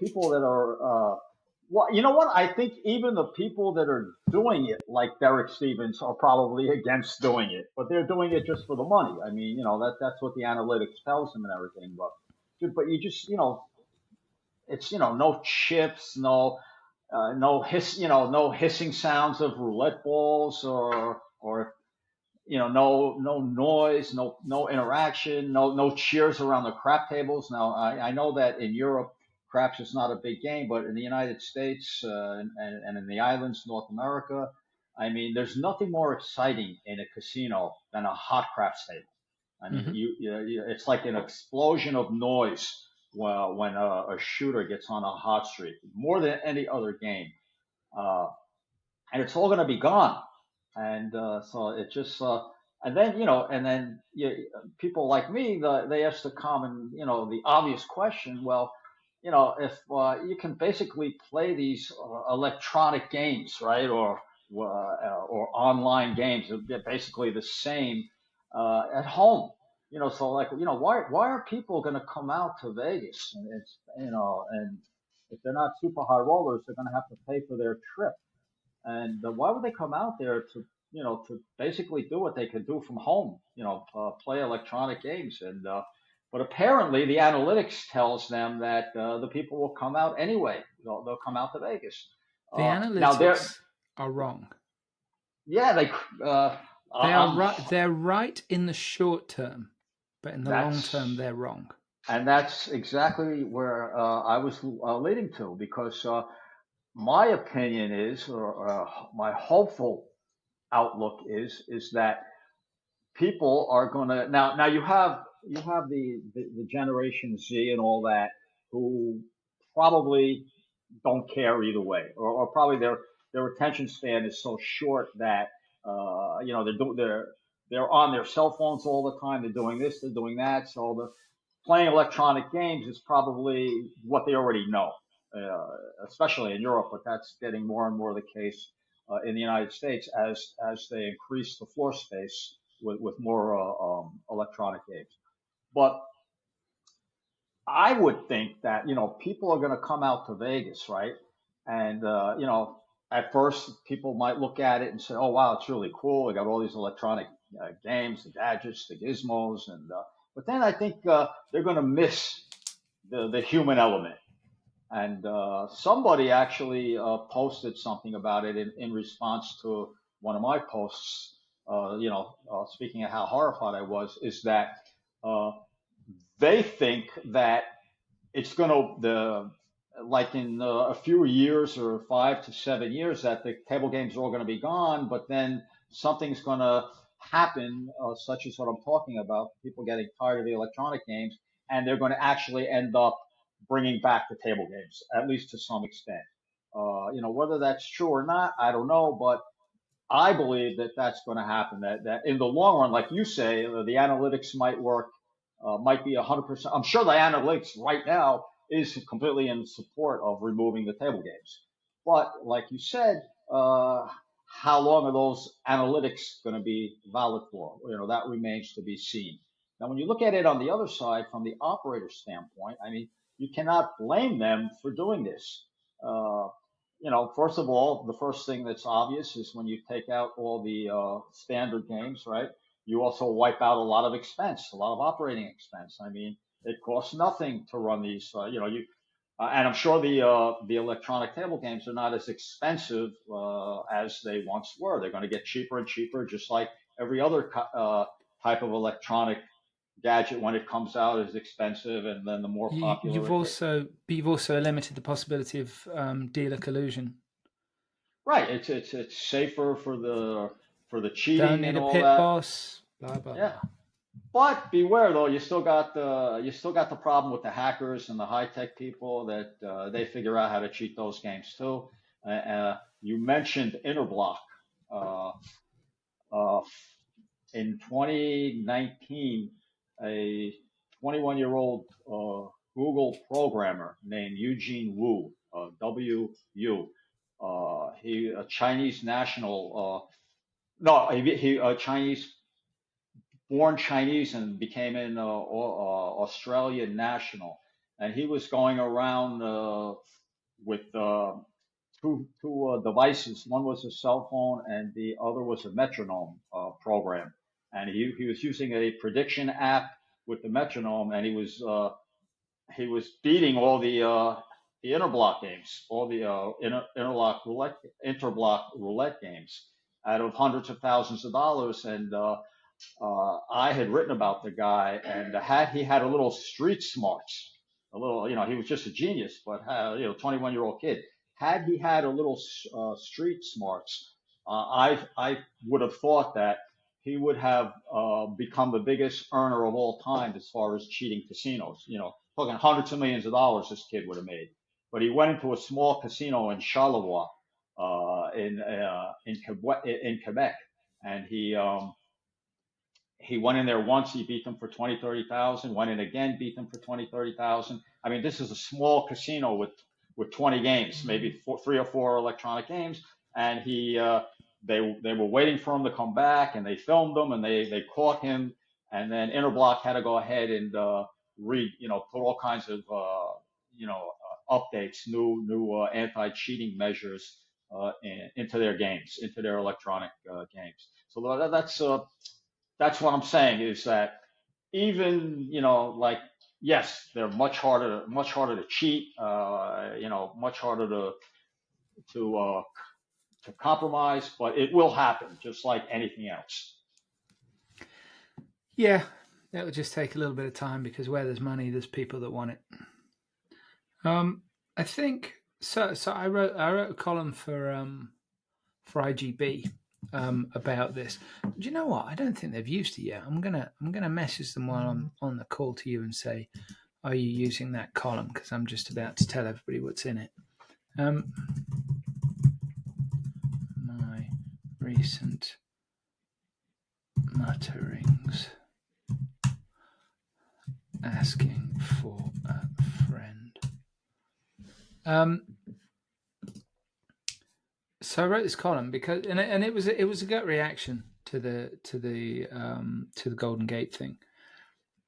people that are well, you know what? I think even the people that are doing it, like Derek Stevens, are probably against doing it, but they're doing it just for the money. I mean, that's what the analytics tells them and everything. But you just it's no chips, no hissing sounds of roulette balls or no noise, no interaction, no cheers around the crap tables. Now, I know that in Europe, craps is not a big game, but in the United States and in the islands, North America, I mean, there's nothing more exciting in a casino than a hot craps table. I mean, it's like an explosion of noise when a shooter gets on a hot streak, more than any other game. And it's all going to be gone. And so it just, and then people like me, they ask the common, the obvious question. Well, if you can basically play these electronic games, right, or online games, they're basically the same at home. So like, why are people going to come out to Vegas? And it's, and if they're not super high rollers, they're going to have to pay for their trip. And why would they come out there to basically do what they could do from home, play electronic games? And but apparently the analytics tells them that the people will come out anyway. They'll come out to Vegas. The analytics are wrong. Yeah, they are right. They're right in the short term, but in the long term, they're wrong. And that's exactly where I was leading to, because my opinion is, or my hopeful outlook is that people are going to now you have the Generation Z and all that, who probably don't care either way, or probably their attention span is so short that they're on their cell phones all the time. They're doing this, they're doing that. So the playing electronic games is probably what they already know, uh, especially in Europe. But that's getting more and more the case in the United States as they increase the floor space with more electronic games. But I would think that people are going to come out to Vegas, right? And at first people might look at it and say, "Oh wow, it's really cool. We got all these electronic games, the gadgets, the gizmos," and but then I think they're going to miss the human element. And somebody actually posted something about it in response to one of my posts. Speaking of how horrified I was, is that uh, they think that it's going to the like in a few years or 5 to 7 years that the table games are all going to be gone, but then something's going to happen, such as what I'm talking about, people getting tired of the electronic games, and they're going to actually end up bringing back the table games, at least to some extent. Whether that's true or not, I don't know, but I believe that that's going to happen. That in the long run, like you say, the analytics might work, might be 100%. I'm sure the analytics right now is completely in support of removing the table games. But like you said, how long are those analytics going to be valid for? That remains to be seen. Now, when you look at it on the other side, from the operator standpoint, I mean, you cannot blame them for doing this. Uh, first of all, the first thing that's obvious is when you take out all the standard games, right? You also wipe out a lot of expense, a lot of operating expense. I mean, it costs nothing to run these. And I'm sure the electronic table games are not as expensive as they once were. They're going to get cheaper and cheaper, just like every other type of electronic gadget when it comes out is expensive, and then the more popular it gets. You've also limited the possibility of dealer collusion. Right. It's safer for the Don't cheating need and a all pit that. boss. Blah blah Yeah. blah. But beware though, you still got the problem with the hackers and the high tech people that they figure out how to cheat those games too. You mentioned Interblock. Uh, uh, in 2019, a 21-year-old Google programmer named Eugene Wu, WU, he a Chinese national. No, he a Chinese born Chinese and became an Australian national, and he was going around with two devices. One was a cell phone, and the other was a metronome program. And he was using a prediction app with the metronome, and he was beating all the interblock games, all the interblock roulette games out of hundreds of thousands of dollars. And I had written about the guy, and had he had a little street smarts, a little, he was just a genius, but 21-year-old kid. Had he had a little street smarts, I would have thought that he would have become the biggest earner of all time as far as cheating casinos. Talking hundreds of millions of dollars this kid would have made. But he went into a small casino in Charlevoix, in Quebec, and he went in there once. He beat them for 20, 30,000. Went in again, beat them for 20, 30,000. I mean, this is a small casino with 20 games, maybe three or four electronic games. And they were waiting for him to come back, and they filmed him, and they caught him. And then Interblock had to go ahead and put all kinds of updates, new anti-cheating measures into their games, into their electronic games. So that's what I'm saying, is that even, like, yes, they're much harder to cheat, much harder to to compromise, but it will happen just like anything else. Yeah, that would just take a little bit of time, because where there's money, there's people that want it. I think so. So I wrote a column for IGB about this. Do you know what? I don't think they've used it yet. I'm gonna message them while I'm on the call to you and say, "Are you using that column?" Because I'm just about to tell everybody what's in it. my recent mutterings asking for a friend. So I wrote this column because, and it was a gut reaction to the Golden Gate thing.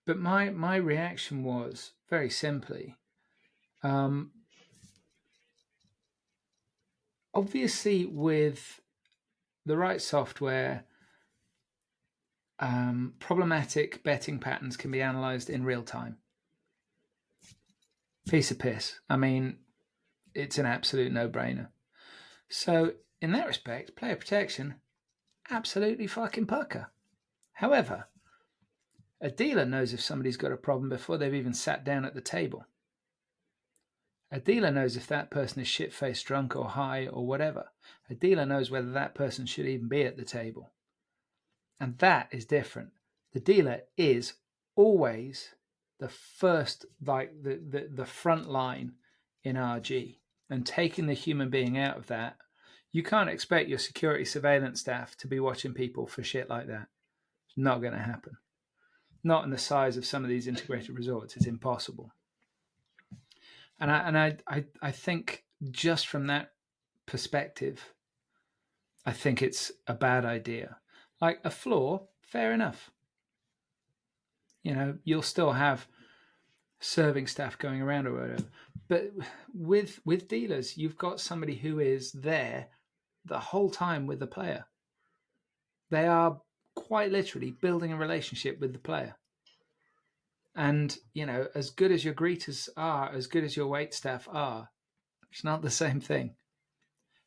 But my reaction was very simply, obviously with the right software, problematic betting patterns can be analyzed in real time. Piece of piss. I mean, it's an absolute no-brainer. So in that respect, player protection, absolutely fucking pucker. However, a dealer knows if somebody's got a problem before they've even sat down at the table. A dealer knows if that person is shit-faced, drunk or high or whatever. A dealer knows whether that person should even be at the table. And that is different. The dealer is always the first, like the front line in RG. And taking the human being out of that, you can't expect your security surveillance staff to be watching people for shit like that. It's not going to happen. Not in the size of some of these integrated resorts. It's impossible. And I think just from that perspective, I think it's a bad idea. Like a floor, fair enough. You know, you'll still have serving staff going around or whatever. But with dealers, you've got somebody who is there the whole time with the player. They are quite literally building a relationship with the player. And, you know, as good as your greeters are, as good as your wait staff are, it's not the same thing.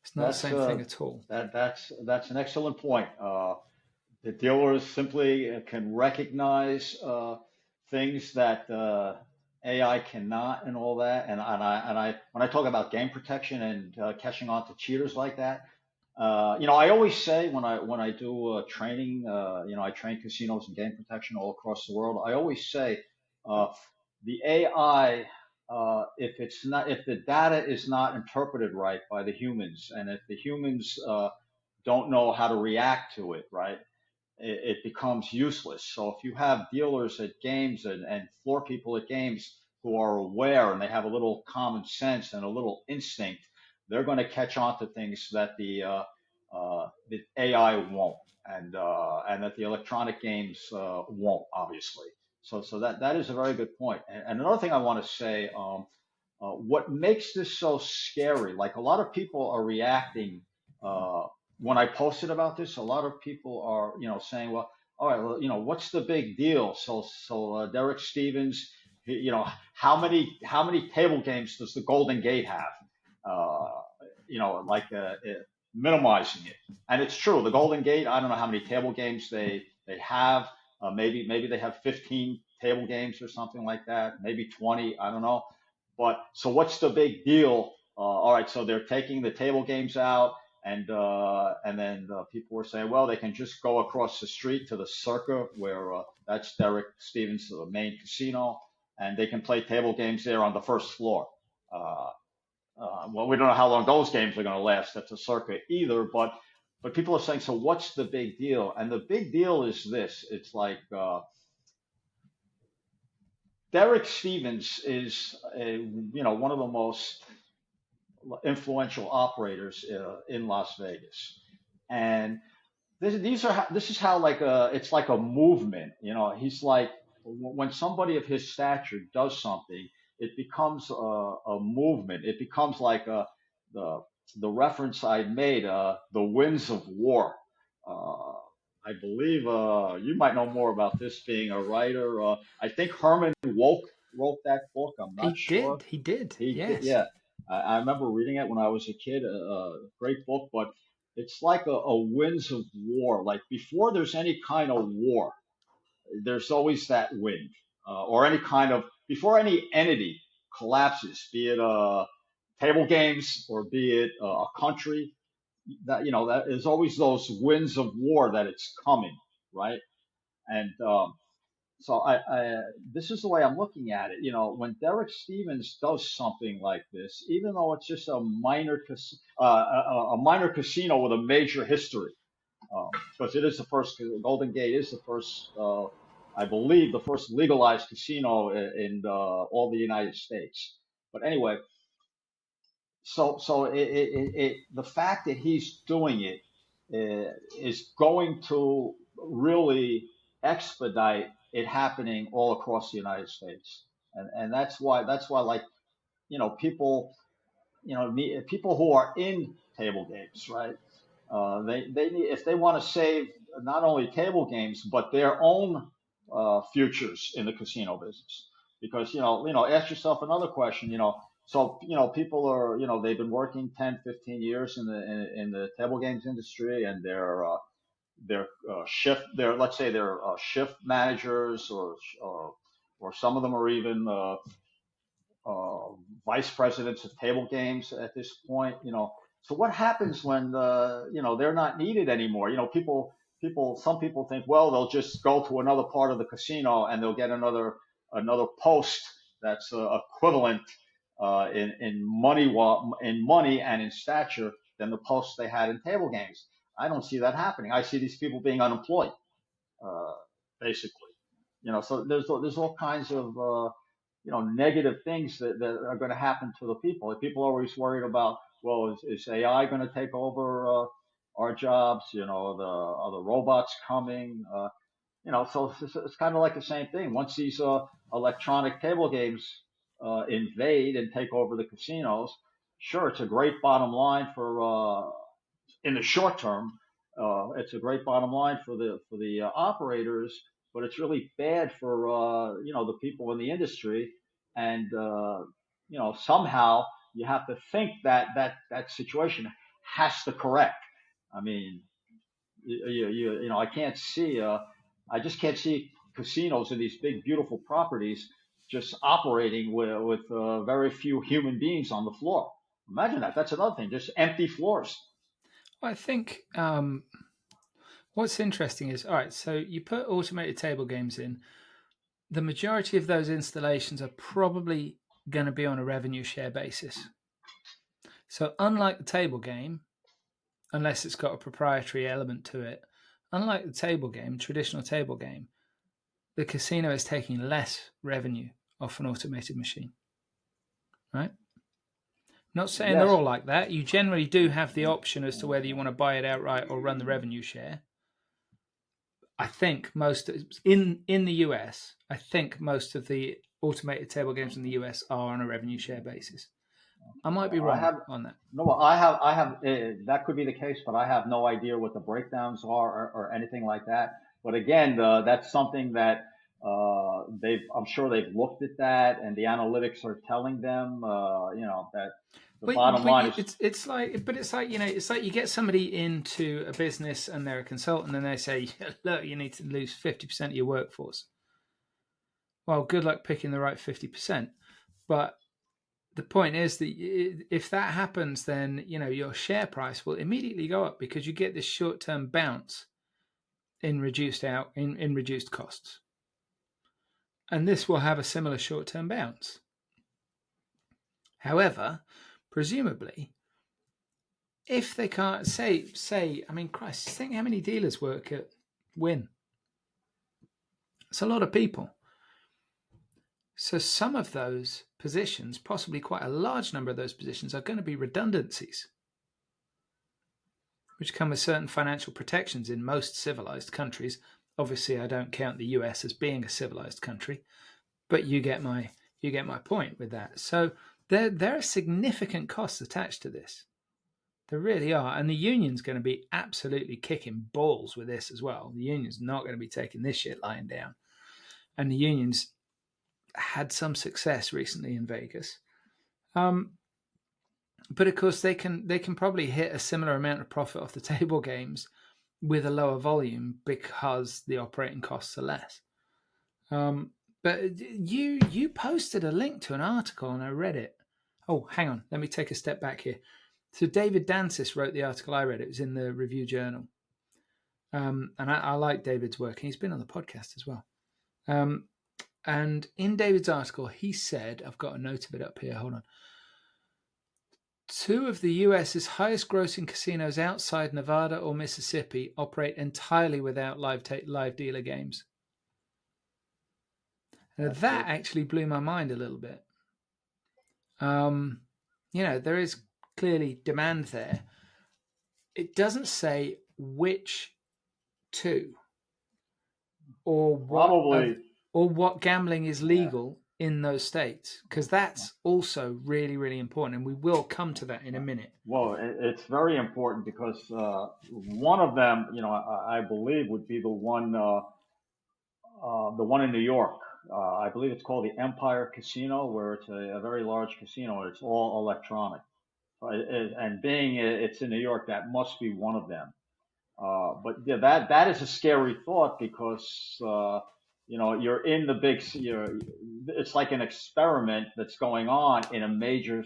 It's not the same thing at all. That's an excellent point. The dealers simply can recognize things that AI cannot, and all that. And I when I talk about game protection and catching on to cheaters like that, I always say when I do training, I train casinos and game protection all across the world. I always say uh, the AI, if the data is not interpreted right by the humans, and if the humans don't know how to react to it, right, it becomes useless. So if you have dealers at games and floor people at games who are aware and they have a little common sense and a little instinct, they're going to catch on to things that the AI won't, and that the electronic games won't, obviously. So that is a very good point. And another thing I want to say, what makes this so scary, like a lot of people are reacting when I posted about this. A lot of people are, saying, well, all right, well, what's the big deal? So Derek Stevens, how many table games does the Golden Gate have? Uh, like minimizing it. And it's true, the Golden Gate, I don't know how many table games they have. Maybe they have 15 table games or something like that, maybe 20, I don't know. But so what's the big deal? All right, so they're taking the table games out, and then people were saying, well, they can just go across the street to the Circa, where that's Derek Stevens' main casino, and they can play table games there on the first floor. Uh, well, we don't know how long those games are going to last at the Circa either, but people are saying, so what's the big deal? And the big deal is this: it's like Derek Stevens is one of the most influential operators in Las Vegas, and this is how like it's like a movement. He's like, when somebody of his stature does something, it becomes a movement. It becomes like the the reference I made, the winds of war. Uh, I believe you might know more about this, being a writer. I think Herman Wouk wrote that book. I'm not sure. He did. He did, Yes. yeah. I remember reading it when I was a kid. A great book, but it's like a winds of war. Like before there's any kind of war, there's always that wind, or any kind of, before any entity collapses, be it table games or be it a country. That there's always those winds of war that it's coming, right? And so this is the way I'm looking at it. When Derek Stevens does something like this, even though it's just a minor casino with a major history, because it is the first, Golden Gate is the first, I believe, the first legalized casino in all the United States. But anyway, so the fact that he's doing it is going to really expedite it happening all across the United States, and that's why like people people who are in table games, right? They need, if they want to save not only table games but their own futures in the casino business, because ask yourself another question. So people are they've been working 10, 15 years in the table games industry, and they're shift they're let's say they're shift managers, or some of them are even uh, vice presidents of table games at this point. So what happens when they're not needed anymore? Some people think, well, they'll just go to another part of the casino and they'll get another post that's equivalent in money and in stature than the posts they had in table games. I don't see that happening. I see these people being unemployed, uh, basically. So there's all kinds of negative things that are going to happen to the people. People are always worried about, well, is AI going to take over our jobs? Are the robots coming? So it's kind of like the same thing. Once these electronic table games invade and take over the casinos, sure, it's a great bottom line for in the short term. It's a great bottom line for the operators, but it's really bad for the people in the industry. And somehow you have to think that situation has to correct. I mean, I can't see. I just can't see casinos in these big, beautiful properties just operating with very few human beings on the floor. Imagine that. That's another thing. Just empty floors. Well, I think what's interesting is, all right, so you put automated table games in. The majority of those installations are probably going to be on a revenue share basis. So unlike the table game, unless it's got a proprietary element to it, unlike the table game, traditional table game, the casino is taking less revenue off an automated machine, right? Not saying they're Yes. all like that. You generally do have the option as to whether you want to buy it outright or run the revenue share. I think most in the US, I think most of the automated table games in the US are on a revenue share basis. I might be wrong on that. No, I have that could be the case, but I have no idea what the breakdowns are, or anything like that. But again, that's something that I'm sure they've looked at that, and the analytics are telling them, that the bottom line is. It's like you get somebody into a business and they're a consultant, and they say, look, you need to lose 50% of your workforce. Well, good luck picking the right 50%. But the point is that if that happens, then your share price will immediately go up, because you get this short-term bounce in reduced costs, and this will have a similar short-term bounce. However, presumably, if they can't say, I mean, Christ, think how many dealers work at Win. It's a lot of people. So some of those positions, possibly quite a large number of those positions, are going to be redundancies, which come with certain financial protections in most civilized countries. Obviously, I don't count the US as being a civilized country, but you get my point with that. So there are significant costs attached to this. There really are. And the union's going to be absolutely kicking balls with this as well. The union's not going to be taking this shit lying down. And the union's had some success recently in Vegas. But of course, they can probably hit a similar amount of profit off the table games with a lower volume, because the operating costs are less. But you posted a link to an article, and I read it. Oh, hang on. Let me take a step back here. So David Dancis wrote the article I read. It was in the Review Journal. And I like David's work. And he's been on the podcast as well. And in David's article, he said, I've got a note of it up here. Hold on. Two of the US's highest grossing casinos outside Nevada or Mississippi operate entirely without live dealer games. Now, that actually blew my mind a little bit. There is clearly demand there. It doesn't say which two or what gambling is legal in those states, because that's also really, really important, and we will come to that in a minute. Well, it's very important because one of them, I believe, would be the one in New York. I believe it's called the Empire Casino, where it's a very large casino and it's all electronic. And being it's in New York, that must be one of them. But yeah, that is a scary thought because you're in the big. It's like an experiment that's going on in a major,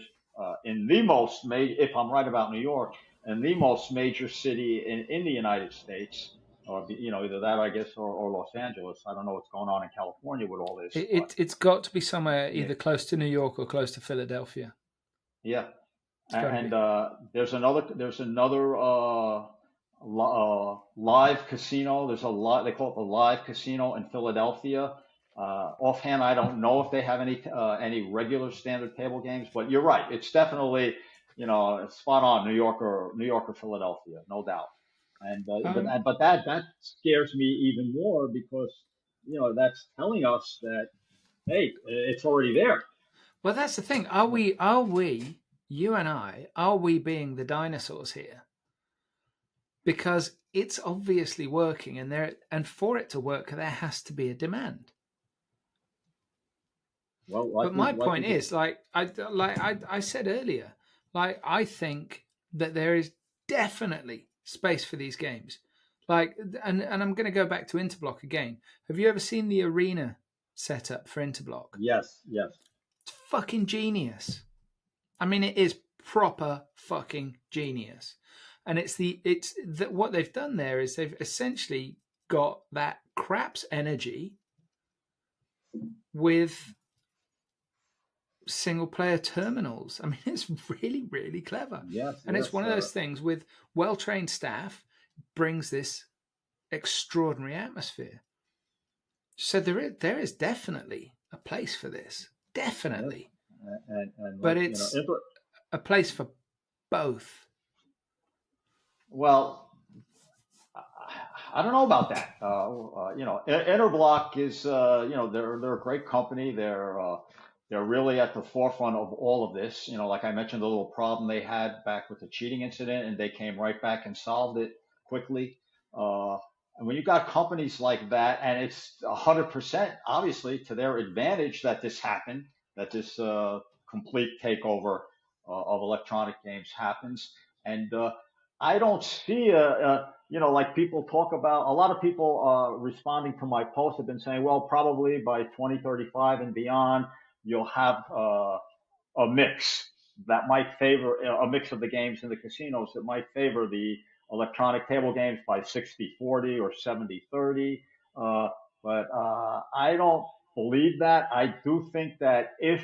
in the most major. If I'm right about New York, in the most major city in the United States, or either that I guess or Los Angeles. I don't know what's going on in California with all this. It's got to be somewhere either close to New York or close to Philadelphia. Yeah, and there's another live casino. There's a lot. They call it the Live Casino in Philadelphia. Offhand, I don't know if they have any regular standard table games, but you're right. It's definitely spot on New York or Philadelphia, no doubt. And but that scares me even more because that's telling us that hey, it's already there. Well, that's the thing. Are we, you and I, are we being the dinosaurs here? Because it's obviously working, and for it to work, there has to be a demand. Well, but my point is, like I said earlier, like I think that there is definitely space for these games. Like, and I'm going to go back to Interblock again. Have you ever seen the arena setup for Interblock? Yes. It's fucking genius. I mean, it is proper fucking genius. And what they've done there is they've essentially got that craps energy with single player terminals. I mean, it's really, really clever. Yes, and it's one of those things with well-trained staff brings this extraordinary atmosphere. So there is definitely a place for this. Definitely. But it's a place for both. Well, I don't know about that. Interblock is, they're a great company. They're really at the forefront of all of this. Like I mentioned, the little problem they had back with the cheating incident, and they came right back and solved it quickly. And when you've got companies like that, and it's 100% obviously to their advantage that this happened, that this complete takeover of electronic games happens, and I don't see like people talk about. A lot of people responding to my post have been saying, well, probably by 2035 and beyond, you'll have a mix that might favor a mix of the games in the casinos that might favor the electronic table games by 60-40 or 70-30. But I don't believe that. I do think that if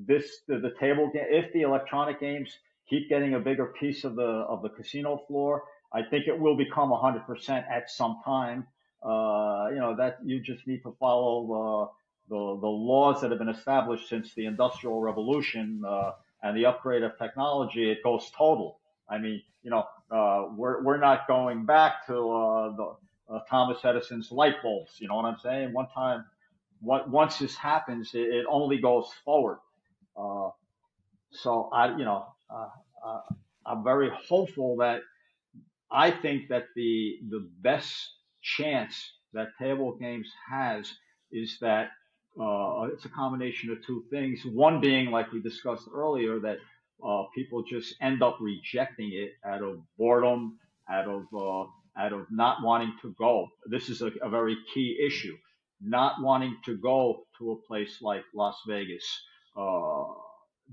if the electronic games keep getting a bigger piece of the casino floor, I think it will become 100% at some time. That you just need to follow the laws that have been established since the Industrial Revolution and the upgrade of technology. It goes total. I mean, we're not going back to Thomas Edison's light bulbs. You know what I'm saying? Once this happens, it only goes forward. So I'm very hopeful that I think that the best chance that table games has is that it's a combination of two things. One being, like we discussed earlier, that people just end up rejecting it out of boredom, out of not wanting to go. This is a very key issue. Not wanting to go to a place like Las Vegas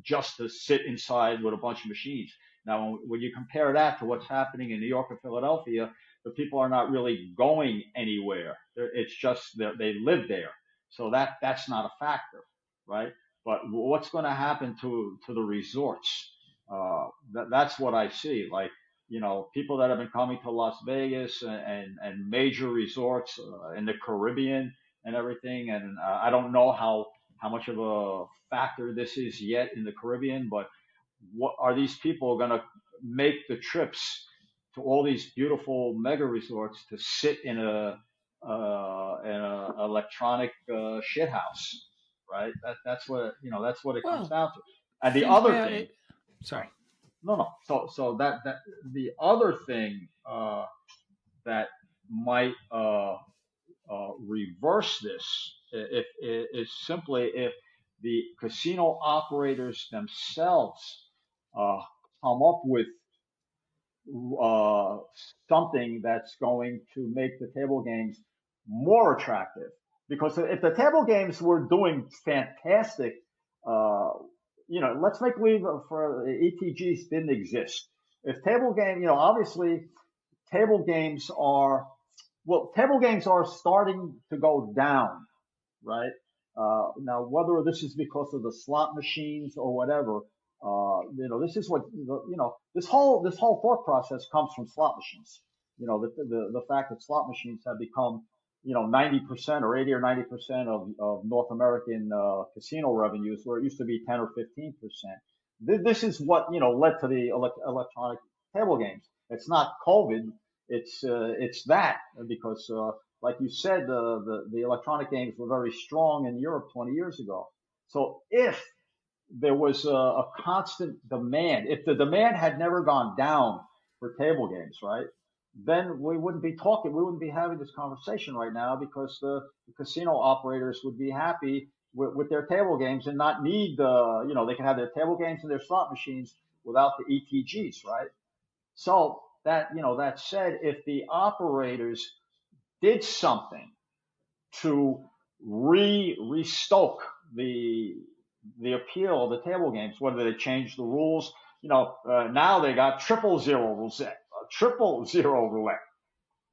just to sit inside with a bunch of machines. Now, when you compare that to what's happening in New York or Philadelphia, the people are not really going anywhere. It's just that they live there. So that's not a factor, right? But what's going to happen to the resorts? That's what I see. Like, people that have been coming to Las Vegas and major resorts in the Caribbean and everything. And I don't know how much of a factor this is yet in the Caribbean, but what are these people going to make the trips to all these beautiful mega resorts to sit in a electronic shit house, right? That's what it comes Well, down to. And the think other about thing, it. Sorry. no. So that the other thing that might reverse this if is simply if the casino operators themselves uh, come up with uh, something that's going to make the table games more attractive. Because if the table games were doing fantastic, uh, let's make believe for ETGs didn't exist. If table game, obviously table games are table games are starting to go down, right? Now, whether this is because of the slot machines or whatever, this is what this whole thought process comes from slot machines. The fact that slot machines have become 90% or 80 or 90% of North American casino revenues, where it used to be 10 or 15%. This is what led to the electronic table games. It's not COVID. It's that because like you said, the electronic games were very strong in Europe 20 years ago. So if there was a constant demand, if the demand had never gone down for table games, right, then we wouldn't be talking, we wouldn't be having this conversation right now because the casino operators would be happy with their table games and not need they can have their table games and their slot machines without the ETGs, right? So that said, if the operators did something to restoke the appeal of the table games, whether they changed the rules. Now they got triple zero roulette, triple zero roulette.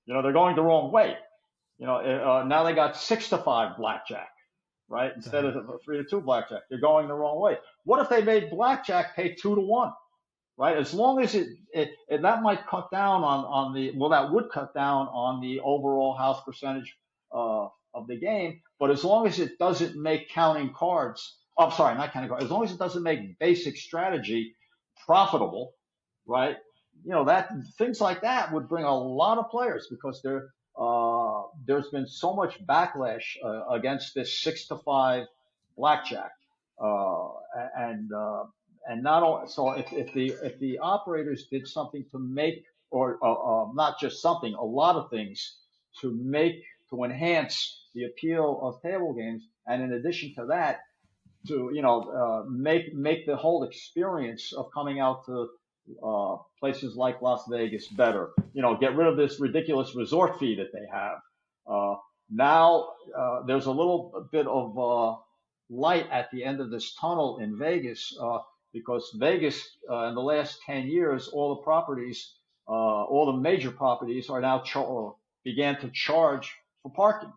They're going the wrong way. Now they got 6-5 blackjack, right? Instead of 3-2 blackjack, they're going the wrong way. What if they made blackjack pay 2-1? Right? As long as that might cut down that would cut down on the overall house percentage of the game. But as long as it doesn't make counting cards, I'm sorry, not counting cards, as long as it doesn't make basic strategy profitable, right? That things like that would bring a lot of players because there's been so much backlash against this 6-5 blackjack, uh, and not only so if the operators did something to make or not just something, a lot of things to enhance the appeal of table games, and in addition to that, to make the whole experience of coming out to places like Las Vegas better. Get rid of this ridiculous resort fee that they have. Uh, Now there's a little bit of light at the end of this tunnel in Vegas because Vegas in the last 10 years, all the major properties are now began to charge for parking.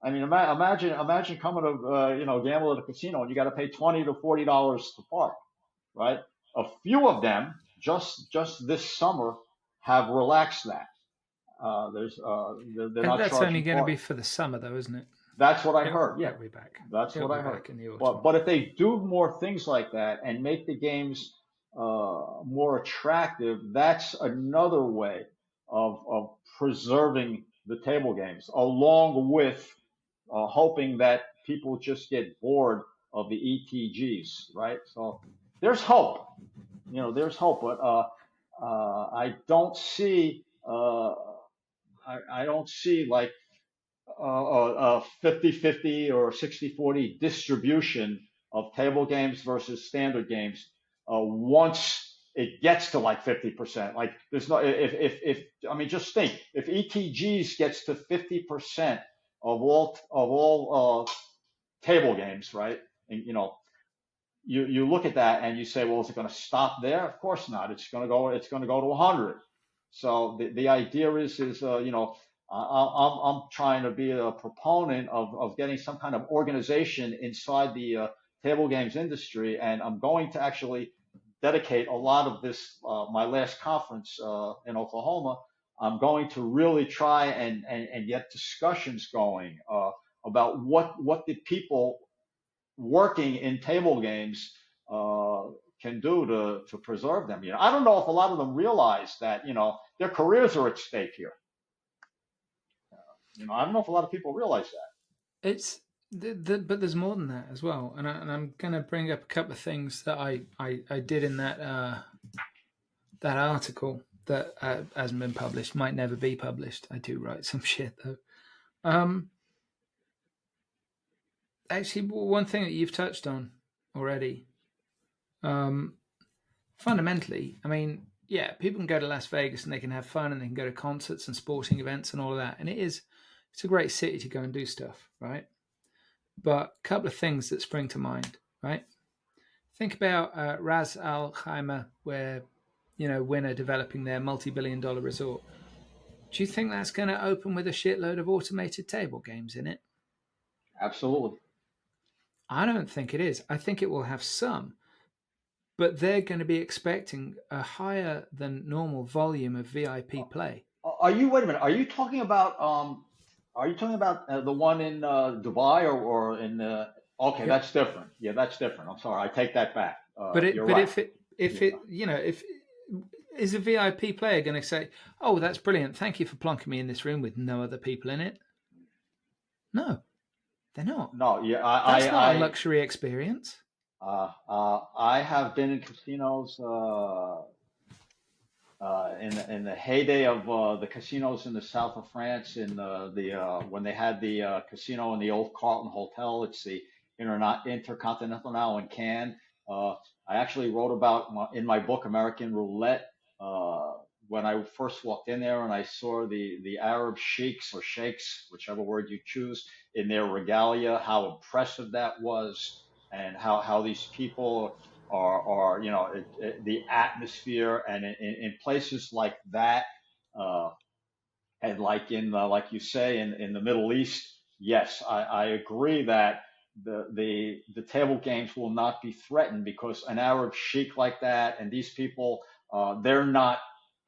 I mean, imagine coming to gamble at a casino and you got to pay $20 to $40 to park, right? A few of them just this summer have relaxed that. They're And not that's only charging going to park. be for the summer, though, isn't it? That's what I heard. Yeah, It'll be back. that's It'll what be I heard. back in the autumn. But if they do more things like that and make the games more attractive, that's another way of preserving the table games, along with hoping that people just get bored of the ETGs, right? So there's hope. There's hope, but I don't see. I don't see like a 50-50 or 60-40 distribution of table games versus standard games once it gets to like 50%. Like there's no if I mean just think if ETGs gets to 50% of all table games, right? And you look at that and you say, well, is it going to stop there? Of course not. It's going to go to 100. So the idea is I'm trying to be a proponent of getting some kind of organization inside the table games industry, and I'm going to actually dedicate a lot of this, my last conference in Oklahoma. I'm going to really try and get discussions going about what the people working in table games uh, can do to preserve them. I don't know if a lot of them realize that their careers are at stake here. I don't know if a lot of people realize that. It's but there's more than that as well, and I'm going to bring up a couple of things that I did in that article that hasn't been published, might never be published. I do write some shit though. Actually, one thing that you've touched on already, fundamentally, I mean, yeah, people can go to Las Vegas and they can have fun and they can go to concerts and sporting events and all of that, and it's a great city to go and do stuff, right? But a couple of things that spring to mind, right? Think about Ras Al Khaimah, where winner developing their multi-billion-dollar resort. Do you think that's going to open with a shitload of automated table games in it? Absolutely. I don't think it is. I think it will have some, but they're going to be expecting a higher than normal volume of VIP play. Wait a minute. Are you talking about the one in Dubai or in okay, Yep. That's different. Yeah, that's different. I'm sorry. I take that back. You're But right. if is a VIP player going to say, "Oh, that's brilliant. Thank you for plonking me in this room with no other people in it"? No, they're not. No, yeah, That's not a luxury experience. I have been in casinos in the heyday of the casinos in the south of France, in the when they had the casino in the old Carlton Hotel. It's the Intercontinental now in Cannes. I actually wrote about in my book American Roulette uh, when I first walked in there and I saw the Arab sheiks or sheikhs, whichever word you choose, in their regalia, how impressive that was, and how these people are the atmosphere, and in places like that, uh, and like like you say in the Middle East. Yes, I agree that the table games will not be threatened because an Arab sheik like that and these people, they're not.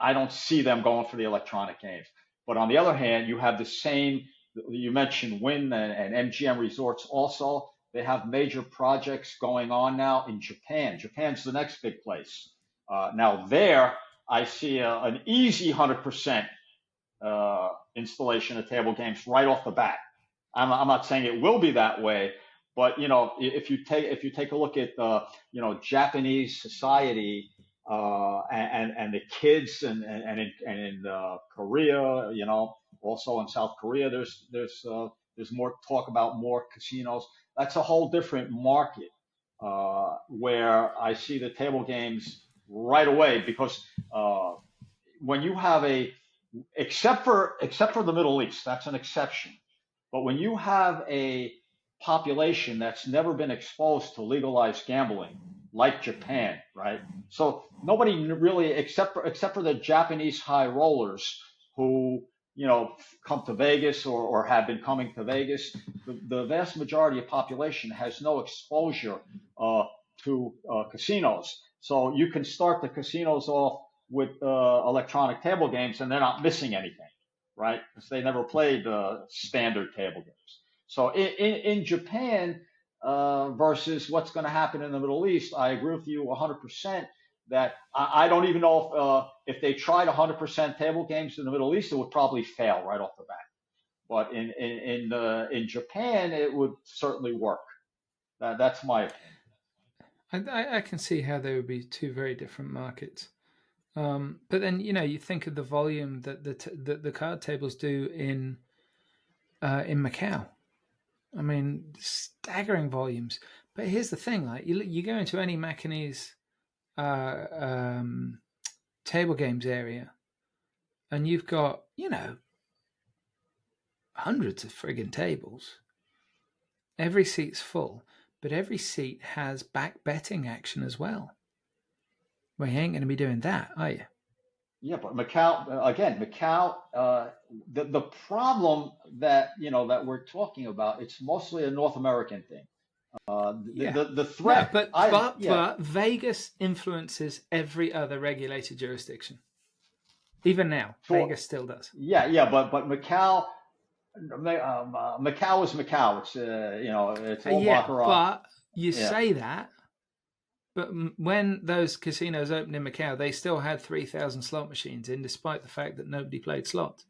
I don't see them going for the electronic games. But on the other hand, you have the same. You mentioned Wynn and MGM Resorts also. They have major projects going on now in Japan. Japan's the next big place. Now there, I see an easy 100% installation of table games right off the bat. I'm not saying it will be that way, but if you take a look at Japanese society and the kids and in Korea, also in South Korea, there's more talk about more casinos. That's a whole different market where I see the table games right away because when you have except for the Middle East, that's an exception. But when you have a population that's never been exposed to legalized gambling, like Japan, right? So nobody really, except for the Japanese high rollers who come to Vegas or have been coming to Vegas, the vast majority of population has no exposure uh, to casinos. So you can start the casinos off with electronic table games, and they're not missing anything, right? Because they never played standard table games. So in Japan versus what's going to happen in the Middle East, I agree with you 100% that I don't even know if they tried 100% table games in the Middle East, it would probably fail right off the bat. But in Japan, it would certainly work. That's my opinion. I can see how they would be two very different markets. But then you think of the volume that the card tables do in Macau. I mean, staggering volumes. But here's the thing: like you go into any Macanese uh, um, table games area, and you've got hundreds of friggin' tables. Every seat's full, but every seat has back betting action as well. Well, you ain't going to be doing that, are you? Yeah, but Macau again, Macau. The problem that that we're talking about, it's mostly a North American thing. Yeah. The No, threat. but I but Yeah, but Vegas influences every other regulated jurisdiction. Even now, to, Vegas still does. yeah, but Macau. Macau is Macau. It's it's all Yeah, baccarat. but you Yeah. say that, but when those casinos opened in Macau, they still had 3,000 slot machines in, despite the fact that nobody played slots.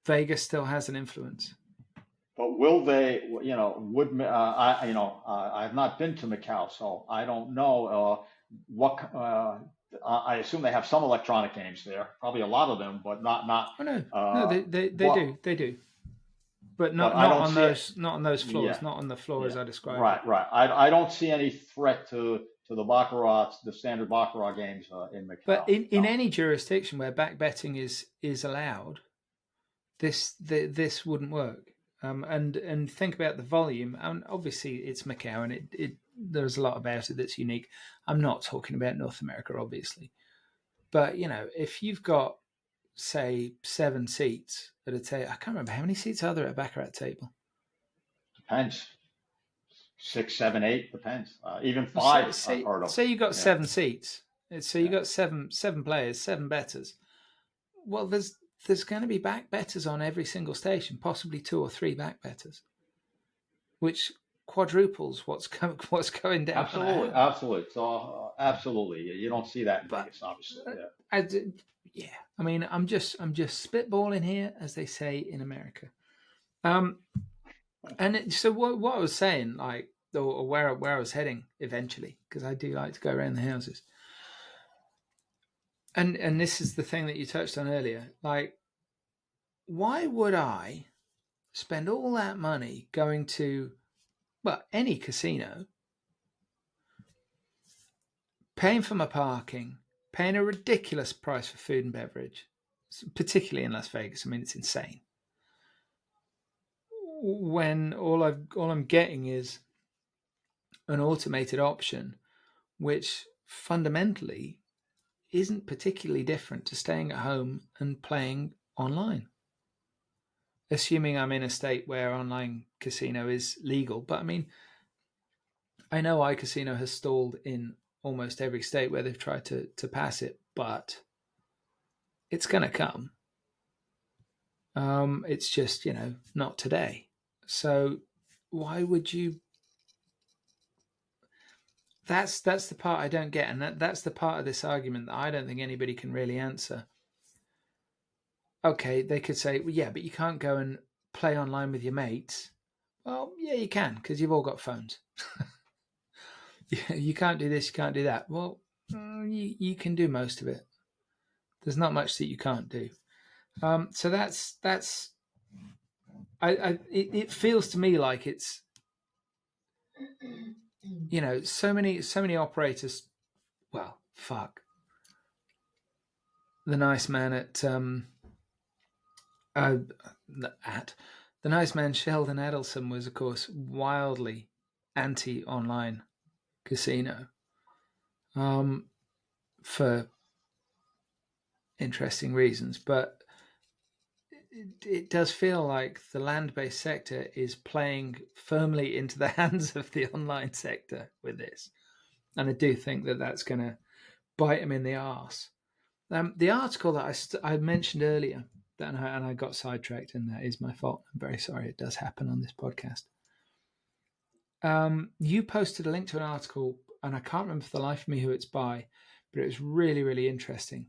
Vegas still has an influence. But will they? I have not been to Macau, so I don't know what. I assume they have some electronic games there, probably a lot of them, but not. Oh no, no, Uh, they what? do, but But not I not don't on see it. those Yeah, floors, not on the floors yeah, I described it. right. I don't see any threat to the baccarat, the standard baccarat games in But Macau. in No. any jurisdiction where back betting is allowed, this wouldn't work. And think about the volume. And obviously, it's Macau, and it there's a lot about it that's unique. I'm not talking about North America, obviously, but if you've got say 7 seats at a table, I can't remember how many seats are there at a baccarat table. Depends. 6, 7, 8 depends. Even Well, 5 I've heard of. say you got Yeah, 7 seats. So you yeah. got seven players, 7 betters. Well, there's going to be back betters on every single station, possibly 2 or 3 back betters, which quadruples what's going down on a Absolutely, hand. absolutely. So absolutely, you don't see that in But Vegas, obviously. Yeah. yeah, I mean, I'm just spitballing here, as they say in America. Um, so what I was saying, like, or where I was heading eventually, because I do like to go around the houses, and this is the thing that you touched on earlier, like, why would I spend all that money going to, well, any casino, paying for my parking, paying a ridiculous price for food and beverage, particularly in Las Vegas? I mean, it's insane. When all I'm getting is an automated option, which fundamentally isn't particularly different to staying at home and playing online. Assuming I'm in a state where online casino is legal, but I mean, I know iCasino has stalled in almost every state where they've tried to pass it, but it's going to come. It's just, not today. So why would you? That's the part I don't get, and that's the part of this argument that I don't think anybody can really answer. Okay, they could say, well, yeah, but you can't go and play online with your mates. Well, yeah, you can, because you've all got phones. You can't do this, you can't do that. Well, you can do most of it. There's not much that you can't do. So that's. It feels to me like it's, so many operators. Well, fuck. The nice man at the nice man Sheldon Adelson was, of course, wildly anti-online casino, for interesting reasons, but it does feel like the land-based sector is playing firmly into the hands of the online sector with this, and I do think that that's going to bite them in the arse. The article that I mentioned earlier, and I got sidetracked, and that is my fault. I'm very sorry. It does happen on this podcast. You posted a link to an article, and I can't remember for the life of me who it's by, but it was really, really interesting.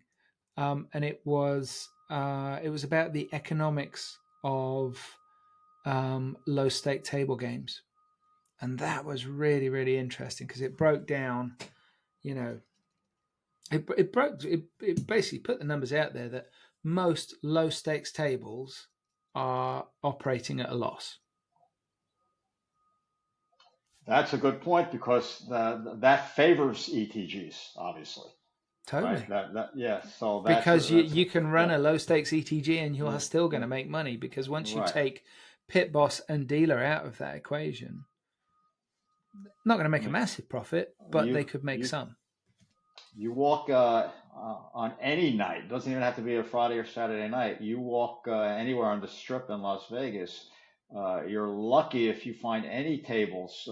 And it was about the economics of low stake table games, and that was really, really interesting because it broke down, it basically put the numbers out there that most low stakes tables are operating at a loss. That's a good point because that favors ETGs, obviously, right? Totally. Yeah. So Because that's you can run yeah, a low stakes ETG and you are mm, still going to mm, make money, because once you right. take pit boss and dealer out of that equation, not going to make a You massive profit, but you they could make you some. You walk on any night, it doesn't even have to be a Friday or Saturday night. You walk anywhere on the strip in Las Vegas, you're lucky if you find any tables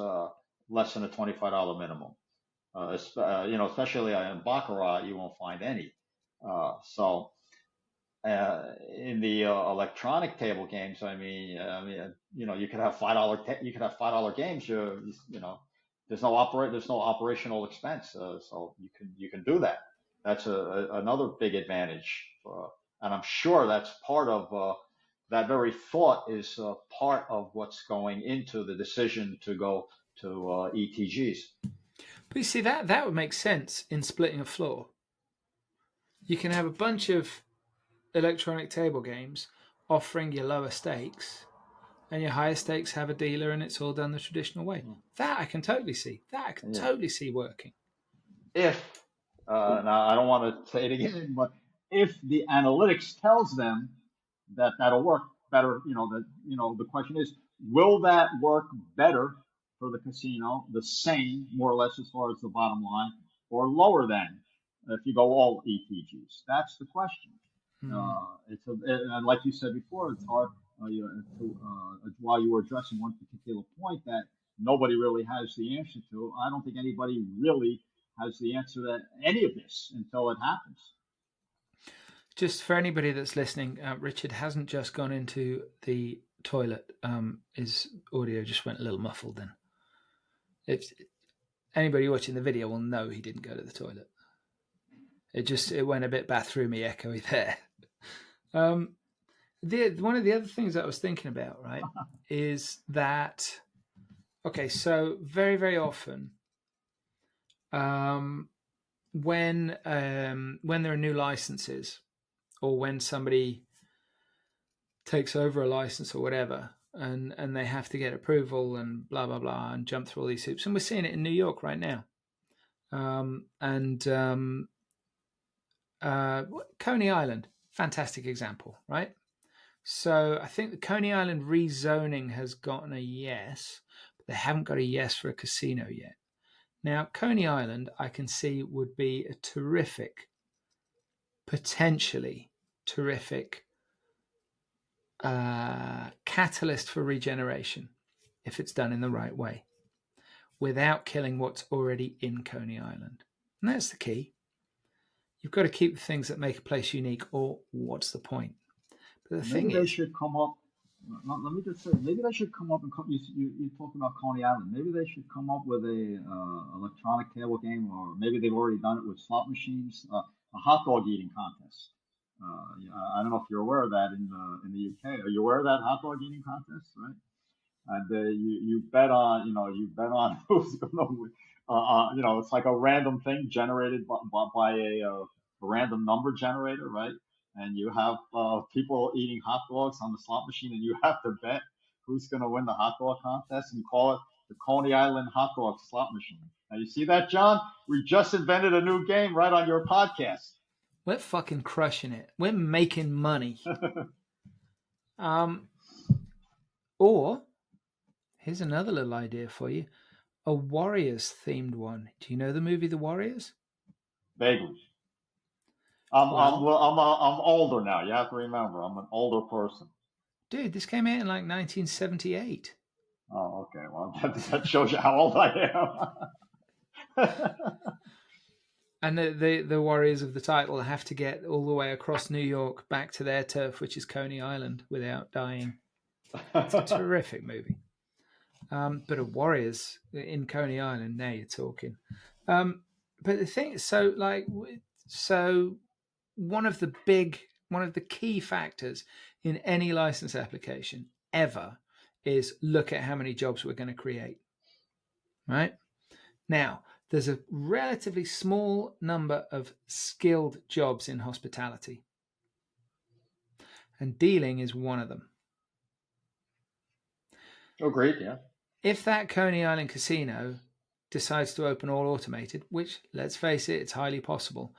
less than a $25 minimum. Especially in Baccarat, you won't find any. So in the electronic table games, you could have $5 games. There's no operational expense, so you can do that. That's another big advantage, and I'm sure that's part of that very thought is part of what's going into the decision to go to ETGs. But you see, that would make sense in splitting a floor. You can have a bunch of electronic table games offering your lower stakes, and your higher stakes have a dealer, and it's all done the traditional way. That I can totally see. Totally see working. If now I don't want to say it again, but if the analytics tells them that that'll work better, the question is, will that work better for the casino, the same more or less as far as the bottom line, or lower than if you go all ETGs? That's the question. And like you said before, it's hard. While you were addressing one particular point that nobody really has the answer to, I don't think anybody really has the answer to any of this until it happens. Just for anybody that's listening, Richard hasn't just gone into the toilet. His audio just went a little muffled then. If anybody watching the video will know he didn't go to the toilet. It went a bit bathroomy, echoey there. One of the other things that I was thinking about, right, is that, okay, so very, very often, when there are new licenses, or when somebody takes over a license or whatever, and they have to get approval and blah blah blah and jump through all these hoops, and we're seeing it in New York right now, Coney Island, fantastic example, right? So I think the Coney Island rezoning has gotten a yes, but they haven't got a yes for a casino yet. Now, Coney Island, I can see, would be a potentially terrific catalyst for regeneration if it's done in the right way, without killing what's already in Coney Island. And that's the key. You've got to keep the things that make a place unique, or what's the point? But the Maybe they should come up. Let me just say, maybe they should come up and you talk about Coney Island. Maybe they should come up with a electronic table game, or maybe they've already done it with slot machines, a hot dog eating contest. I don't know if you're aware of that in the UK. Are you aware of that hot dog eating contest, right? And you bet on who's going to win. It's like a random thing generated by a random number generator, right? And you have people eating hot dogs on the slot machine, and you have to bet who's going to win the hot dog contest, and you call it the Coney Island hot dog slot machine. Now you see that, John? We just invented a new game right on your podcast. We're fucking crushing it. We're making money. Or here's another little idea for you: a Warriors themed one. Do you know the movie The Warriors? Vaguely. I'm older now. You have to remember, I'm an older person. Dude, this came out in like 1978. Oh, okay. Well, that shows you how old I am. And the Warriors of the title have to get all the way across New York back to their turf, which is Coney Island, without dying. It's a terrific movie. But a Warriors in Coney Island, now you're talking. But the thing is, so one of the key factors in any license application ever is look at how many jobs we're going to create. Right? Now, there's a relatively small number of skilled jobs in hospitality, and dealing is one of them. Oh, great, yeah. If that Coney Island casino decides to open all automated, which, let's face it, it's highly possible,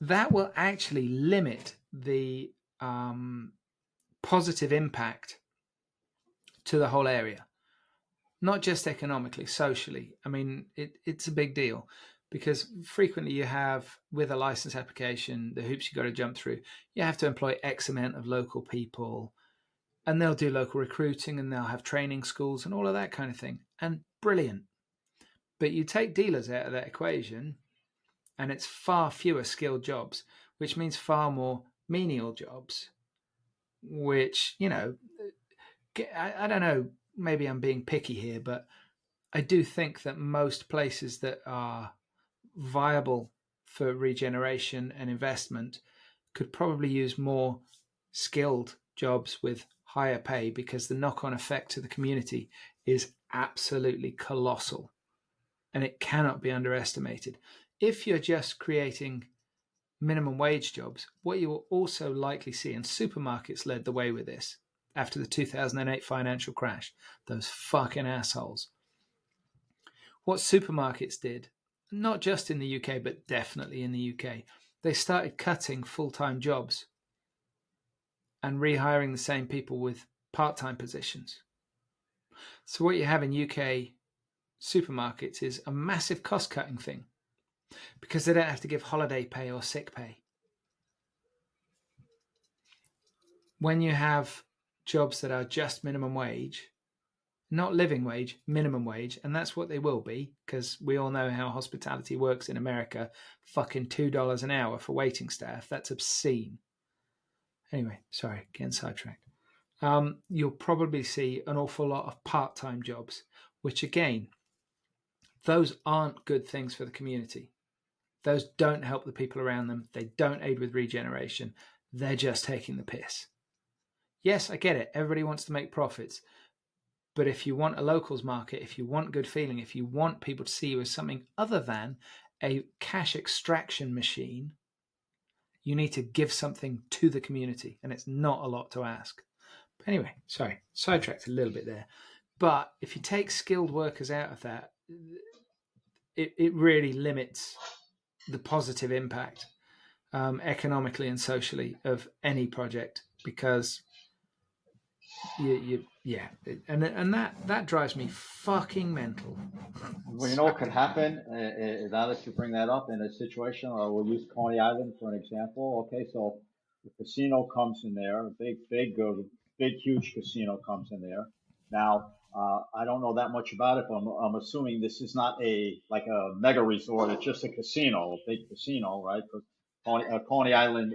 that will actually limit the positive impact to the whole area. Not just economically, socially. I mean, it's a big deal. because frequently you have, with a license application, the hoops you've got to jump through. You have to employ X amount of local people, and they'll do local recruiting, and they'll have training schools and all of that kind of thing. And brilliant. But you take dealers out of that equation, and it's far fewer skilled jobs, which means far more menial jobs, which, I don't know, maybe I'm being picky here, but I do think that most places that are viable for regeneration and investment could probably use more skilled jobs with higher pay, because the knock-on effect to the community is absolutely colossal, and it cannot be underestimated. If you're just creating minimum wage jobs, what you will also likely see, and supermarkets led the way with this after the 2008 financial crash, those fucking assholes. What supermarkets did, not just in the UK, but definitely in the UK, they started cutting full-time jobs and rehiring the same people with part-time positions. So what you have in UK supermarkets is a massive cost-cutting thing, because they don't have to give holiday pay or sick pay. When you have jobs that are just minimum wage, not living wage, minimum wage, and that's what they will be, because we all know how hospitality works in America. Fucking $2 an hour for waiting staff. That's obscene. Anyway, sorry, getting sidetracked. You'll probably see an awful lot of part-time jobs, which again, those aren't good things for the community. Those don't help the people around them. They don't aid with regeneration. They're just taking the piss. Yes, I get it. Everybody wants to make profits. But if you want a locals market, if you want good feeling, if you want people to see you as something other than a cash extraction machine, you need to give something to the community. And it's not a lot to ask. But anyway, sorry, sidetracked a little bit there. But if you take skilled workers out of that, it really limits the positive impact economically and socially of any project, because and that drives me fucking mental. Well, you know what could happen, now that you bring that up in a situation, we'll use Coney Island for an example. Okay, so the casino comes in there, a big, huge casino comes in there. Now, I don't know that much about it, but I'm assuming this is not like a mega resort. It's just a casino, a big casino, right? Because Coney Island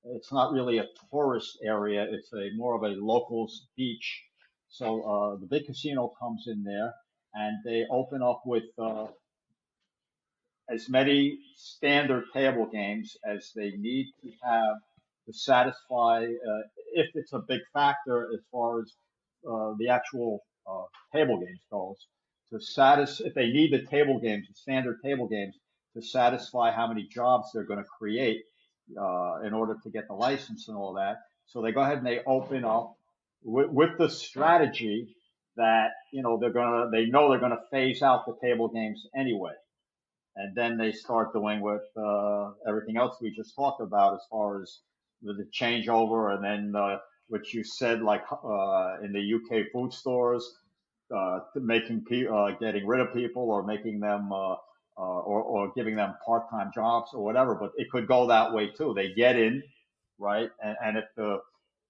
it's not really a tourist area. It's more of a locals beach. So the big casino comes in there, and they open up with as many standard table games as they need to have to satisfy, if it's a big factor as far as the actual table games goes, to satisfy, if they need the table games, the standard table games, to satisfy how many jobs they're going to create in order to get the license and all that. So they go ahead and they open up with the strategy that they know they're gonna phase out the table games anyway, and then they start doing with everything else we just talked about as far as the changeover, and then what you said, like in the UK food stores, getting rid of people, or making them or giving them part-time jobs or whatever. But it could go that way too. They get in, right, and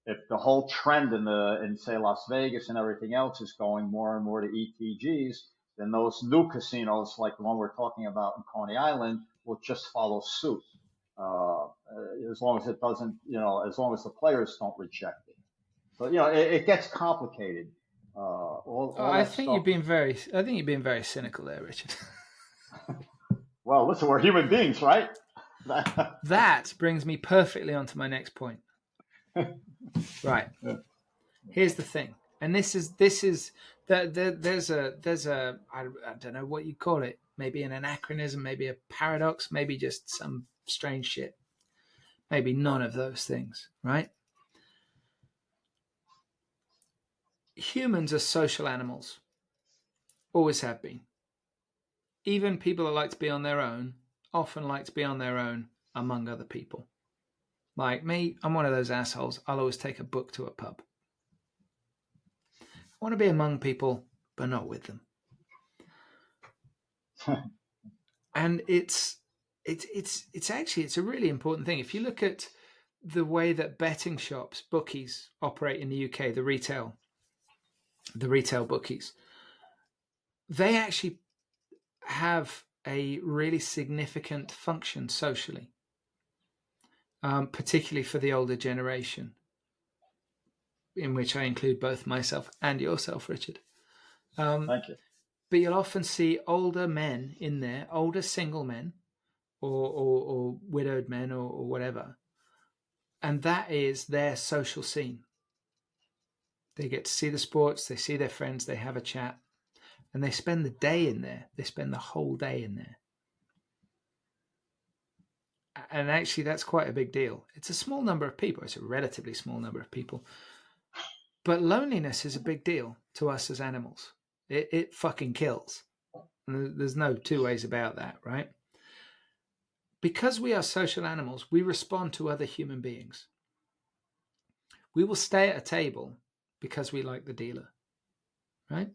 if the whole trend in say Las Vegas and everything else is going more and more to ETGs, then those new casinos, like the one we're talking about in Coney Island, will just follow suit. As long as it doesn't, as long as the players don't reject it. So it gets complicated. All I that think stuff. I think you're being very cynical there, Richard. Well, listen, we're human beings, right? That brings me perfectly onto my next point. Right. Here's the thing, and there's a I don't know what you call it. Maybe an anachronism, maybe a paradox, maybe just some strange shit. Maybe none of those things, right? Humans are social animals. Always have been. Even people that like to be on their own often like to be on their own among other people. Like me, I'm one of those assholes. I'll always take a book to a pub. I want to be among people, but not with them. And it's actually it's a really important thing. If you look at the way that betting shops, bookies operate in the UK, the retail bookies, they actually have a really significant function socially, particularly for the older generation, in which I include both myself and yourself, Richard. Thank you. But you'll often see older men in there, older single men, or widowed men, or whatever, and that is their social scene. They get to see the sports, they see their friends, they have a chat, and they spend the day in there. They spend the whole day in there. And actually, that's quite a big deal. It's a small number of people. It's a relatively small number of people. But loneliness is a big deal to us as animals. It fucking kills. And there's no two ways about that, right? Because we are social animals, we respond to other human beings. We will stay at a table because we like the dealer, right?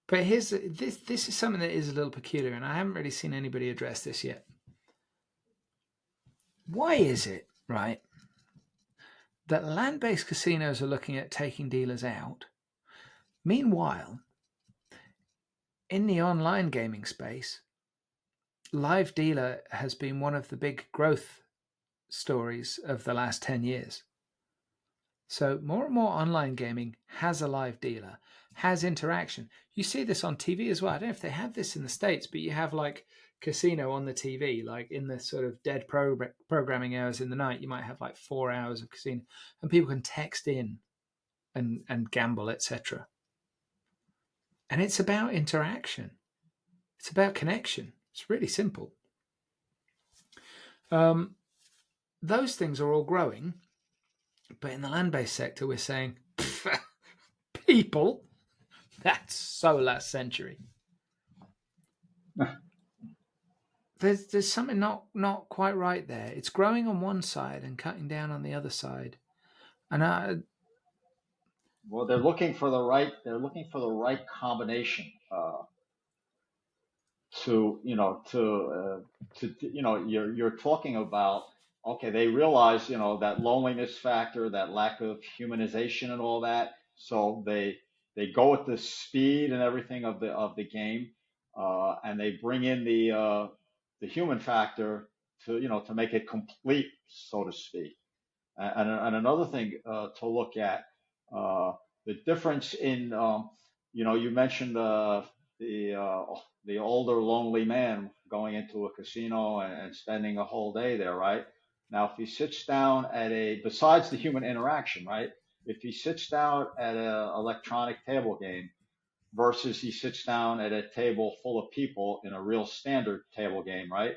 But here's this is something that is a little peculiar, and I haven't really seen anybody address this yet. Why is it, right, that land-based casinos are looking at taking dealers out? Meanwhile, in the online gaming space, live dealer has been one of the big growth stories of the last 10 years. So more and more online gaming has a live dealer, has interaction. You see this on TV as well. I don't know if they have this in the States, but you have like casino on the TV, like in the sort of dead programming hours in the night, you might have like 4 hours of casino, and people can text in and gamble, etc. And it's about interaction. It's about connection. It's really simple. Those things are all growing. But in the land-based sector, we're saying, people, that's so last century. There's something not quite right there. It's growing on one side and cutting down on the other side. And Well, they're looking for the right combination you're talking about. Okay, they realize that loneliness factor, that lack of humanization and all that, so they go with the speed and everything of the game, and they bring in the human factor to make it complete, so to speak. And another thing to look at, uh, the difference in you mentioned the uh, the older lonely man going into a casino and spending a whole day there, right? Now, if he sits down at besides the human interaction, right? If he sits down at an electronic table game versus he sits down at a table full of people in a real standard table game, right?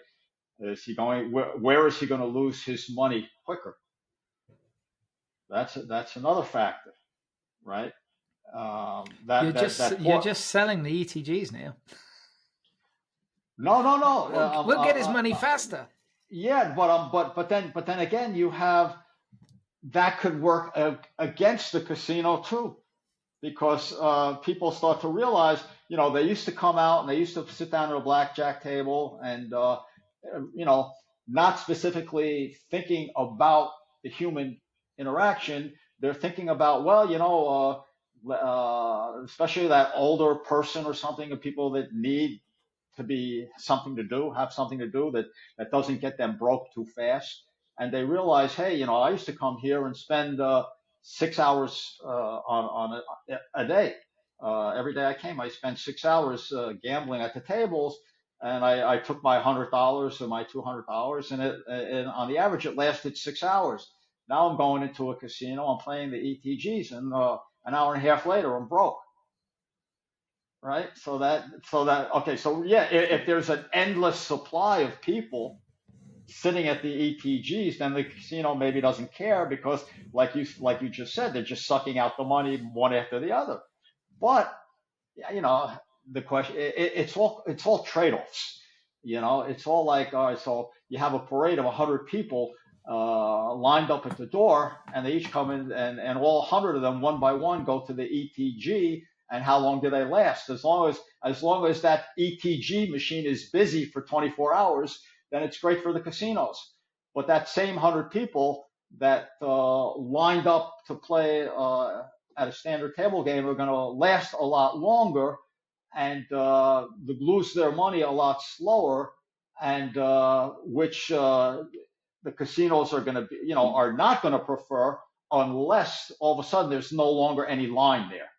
Where is he going to lose his money quicker? That's another factor, right? you're just selling the ETGs now. No. We'll get his money faster. Yeah, but then again, you have that could work against the casino too, because people start to realize, they used to come out and they used to sit down at a blackjack table and not specifically thinking about the human interaction. They're thinking about, well, especially that older person or something, of people that need to be something to do, have something to do that doesn't get them broke too fast. And they realize, hey, I used to come here and spend 6 hours on a day. Every day I came, I spent 6 hours gambling at the tables, and I took my $100 or my $200, and on the average it lasted 6 hours. Now I'm going into a casino, I'm playing the ETGs, and an hour and a half later I'm broke. Right? Okay, so yeah, if there's an endless supply of people sitting at the ETGs, then the casino maybe doesn't care, because like you just said, they're just sucking out the money one after the other. But the question, it's all trade-offs. It's all like, all right, so you have a parade of 100 people lined up at the door, and they each come in, and all 100 of them, one by one, go to the ETG, and how long do they last? As long as that ETG machine is busy for 24 hours, then it's great for the casinos. But that same 100 people that lined up to play at a standard table game are going to last a lot longer and lose their money a lot slower, and which the casinos are going to be, are not going to prefer unless all of a sudden there's no longer any line there,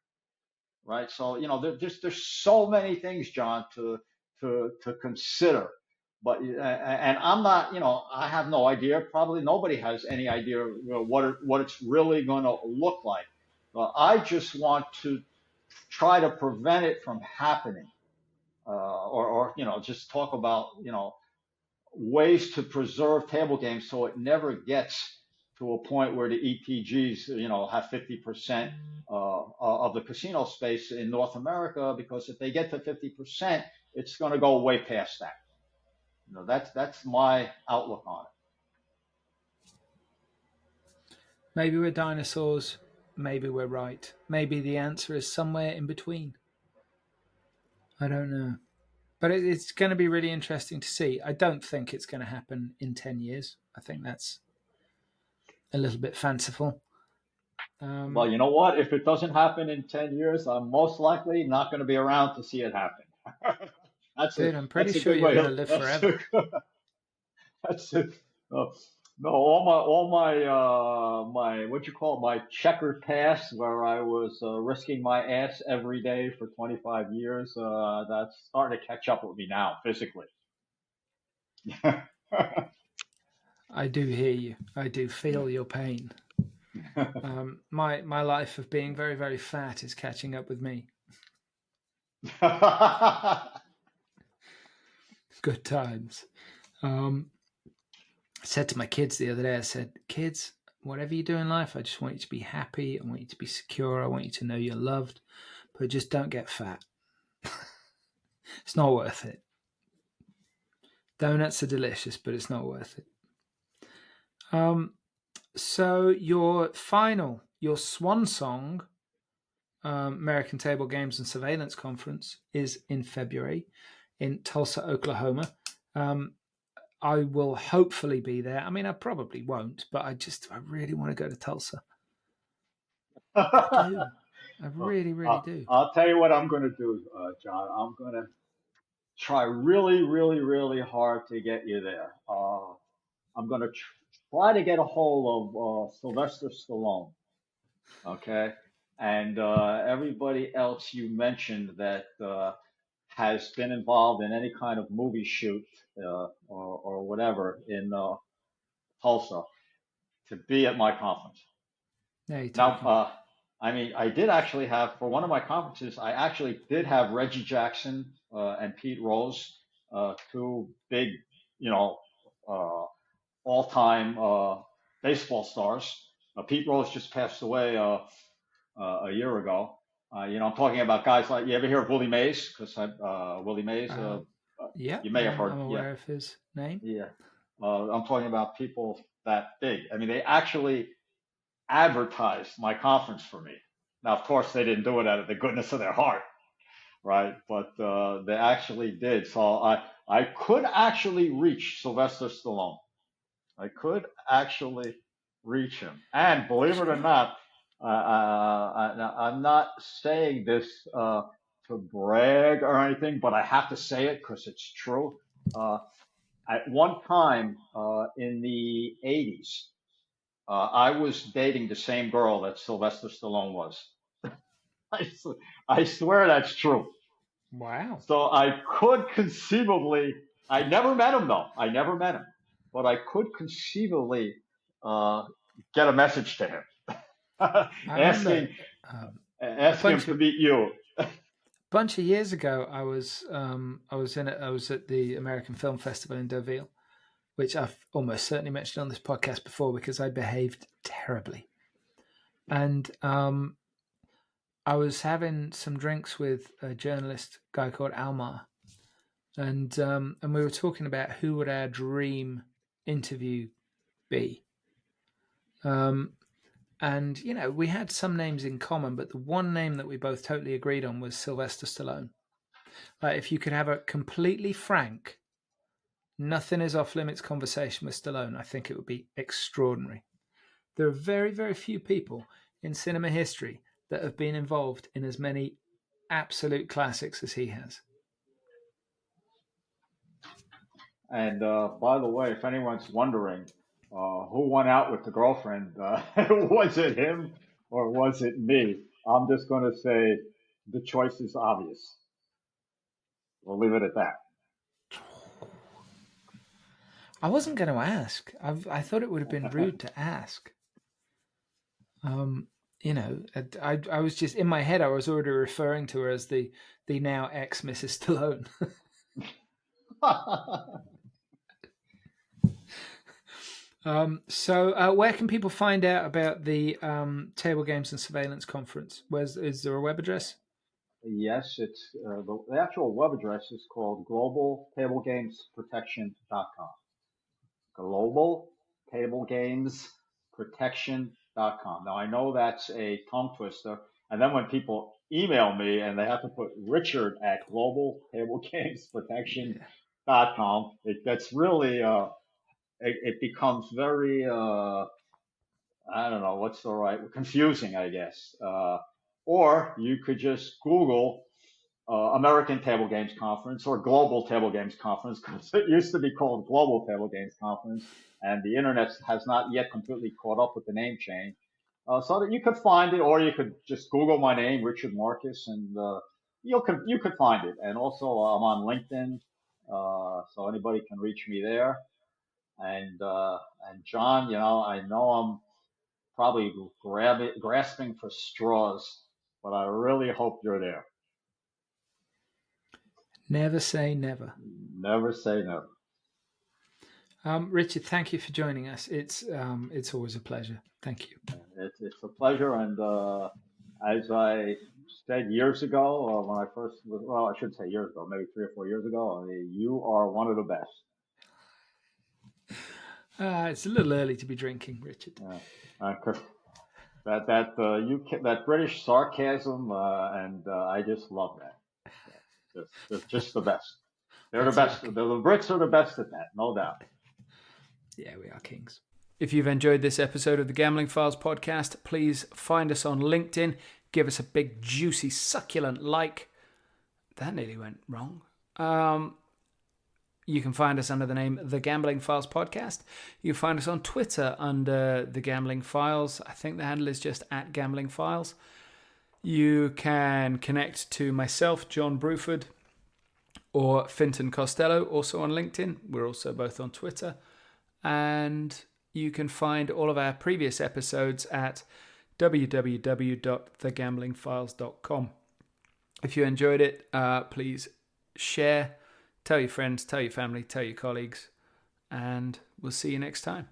right? So there's so many things, John, to consider. But and I'm not, I have no idea. Probably nobody has any idea what it's really going to look like. I just want to try to prevent it from happening, or just talk about ways to preserve table games so it never gets to a point where the ETGs have 50% of the casino space in North America, because if they get to 50%, it's going to go way past that. That's my outlook on it. Maybe we're dinosaurs. Maybe we're right. Maybe the answer is somewhere in between. I don't know. But it's going to be really interesting to see. I don't think it's going to happen in 10 years. I think that's a little bit fanciful. Well, you know what? If it doesn't happen in 10 years, I'm most likely not going to be around to see it happen. Dude, I'm pretty sure you're going to live forever. That's it. No, all my what you call it, my checkered past, where I was risking my ass every day for 25 years, that's starting to catch up with me now, physically. I do hear you. I do feel your pain. My life of being very, very fat is catching up with me. Good times. I said to my kids the other day, I said, kids, whatever you do in life, I just want you to be happy. I want you to be secure. I want you to know you're loved, but just don't get fat. It's not worth it. Donuts are delicious, but it's not worth it. So your swan song, American Table Games and Surveillance Conference, is in February in Tulsa, Oklahoma. I will hopefully be there. I mean, I probably won't, but I really want to go to Tulsa. I do. I really, really do. I'll tell you what I'm going to do, John. I'm going to try really, really, really hard to get you there. I'm going to try to get a hold of Sylvester Stallone, okay? And everybody else you mentioned that has been involved in any kind of movie shoot or whatever in Tulsa to be at my conference. Now, I mean, I did actually have, for one of my conferences, I actually did have Reggie Jackson and Pete Rose, two big, all-time baseball stars. Pete Rose just passed away a year ago. I'm talking about guys like, you ever hear of Willie Mays? Because Willie Mays, yeah, you may have heard. I'm aware of his name. Yeah, I'm talking about people that big. I mean, they actually advertised my conference for me. Now, of course, they didn't do it out of the goodness of their heart, right? But they actually did. So I could actually reach Sylvester Stallone. I could actually reach him. And believe it or not, I'm not saying this to brag or anything, but I have to say it because it's true. At one time in the 80s, I was dating the same girl that Sylvester Stallone was. I swear that's true. Wow. So I could conceivably, I never met him though. I never met him, but I could conceivably get a message to him asking him to meet you. A bunch of years ago, I was at the American Film Festival in Deauville, which I've almost certainly mentioned on this podcast before because I behaved terribly. And I was having some drinks with a journalist guy called Almar, and we were talking about who would our dream interview be. And, we had some names in common, but the one name that we both totally agreed on was Sylvester Stallone. Like, if you could have a completely frank, nothing is off limits conversation with Stallone, I think it would be extraordinary. There are very, very few people in cinema history that have been involved in as many absolute classics as he has. And by the way, if anyone's wondering who went out with the girlfriend, was it him or was it me? I'm just going to say the choice is obvious. We'll leave it at that. I wasn't going to ask. I thought it would have been rude to ask. I was just in my head. I was already referring to her as the now ex Mrs. Stallone. So where can people find out about the Table Games and Surveillance Conference? Is there a web address? Yes, it's the actual web address is called globaltablegamesprotection.com. Globaltablegamesprotection.com. Now I know that's a tongue twister, and then when people email me and they have to put Richard at globaltablegamesprotection.com, it gets really it becomes very I don't know what's the right confusing, I guess. Or you could just Google American Table Games Conference or Global Table Games Conference, because it used to be called Global Table Games Conference, and the internet has not yet completely caught up with the name change. So that you could find it, or you could just Google my name, Richard Marcus, and you could find it. And also, I'm on LinkedIn, so anybody can reach me there. And John, I know I'm probably grasping for straws, but I really hope you're there. Never say never. Never say never. Richard, thank you for joining us. It's always a pleasure. Thank you. It's a pleasure, and as I said years ago, when I first was, well, I should say years ago, maybe 3 or 4 years ago, you are one of the best. It's a little early to be drinking, Richard. That British sarcasm, and I just love that. They're just the best. They're the best. The Brits are the best at that, no doubt. Yeah, we are kings. If you've enjoyed this episode of the Gambling Files podcast, please find us on LinkedIn. Give us a big, juicy, succulent like. That nearly went wrong. You can find us under the name The Gambling Files Podcast. You can find us on Twitter under The Gambling Files. I think the handle is just @GamblingFiles. You can connect to myself, John Bruford, or Finton Costello, also on LinkedIn. We're also both on Twitter. And you can find all of our previous episodes at www.thegamblingfiles.com. If you enjoyed it, please share, tell your friends, tell your family, tell your colleagues, and we'll see you next time.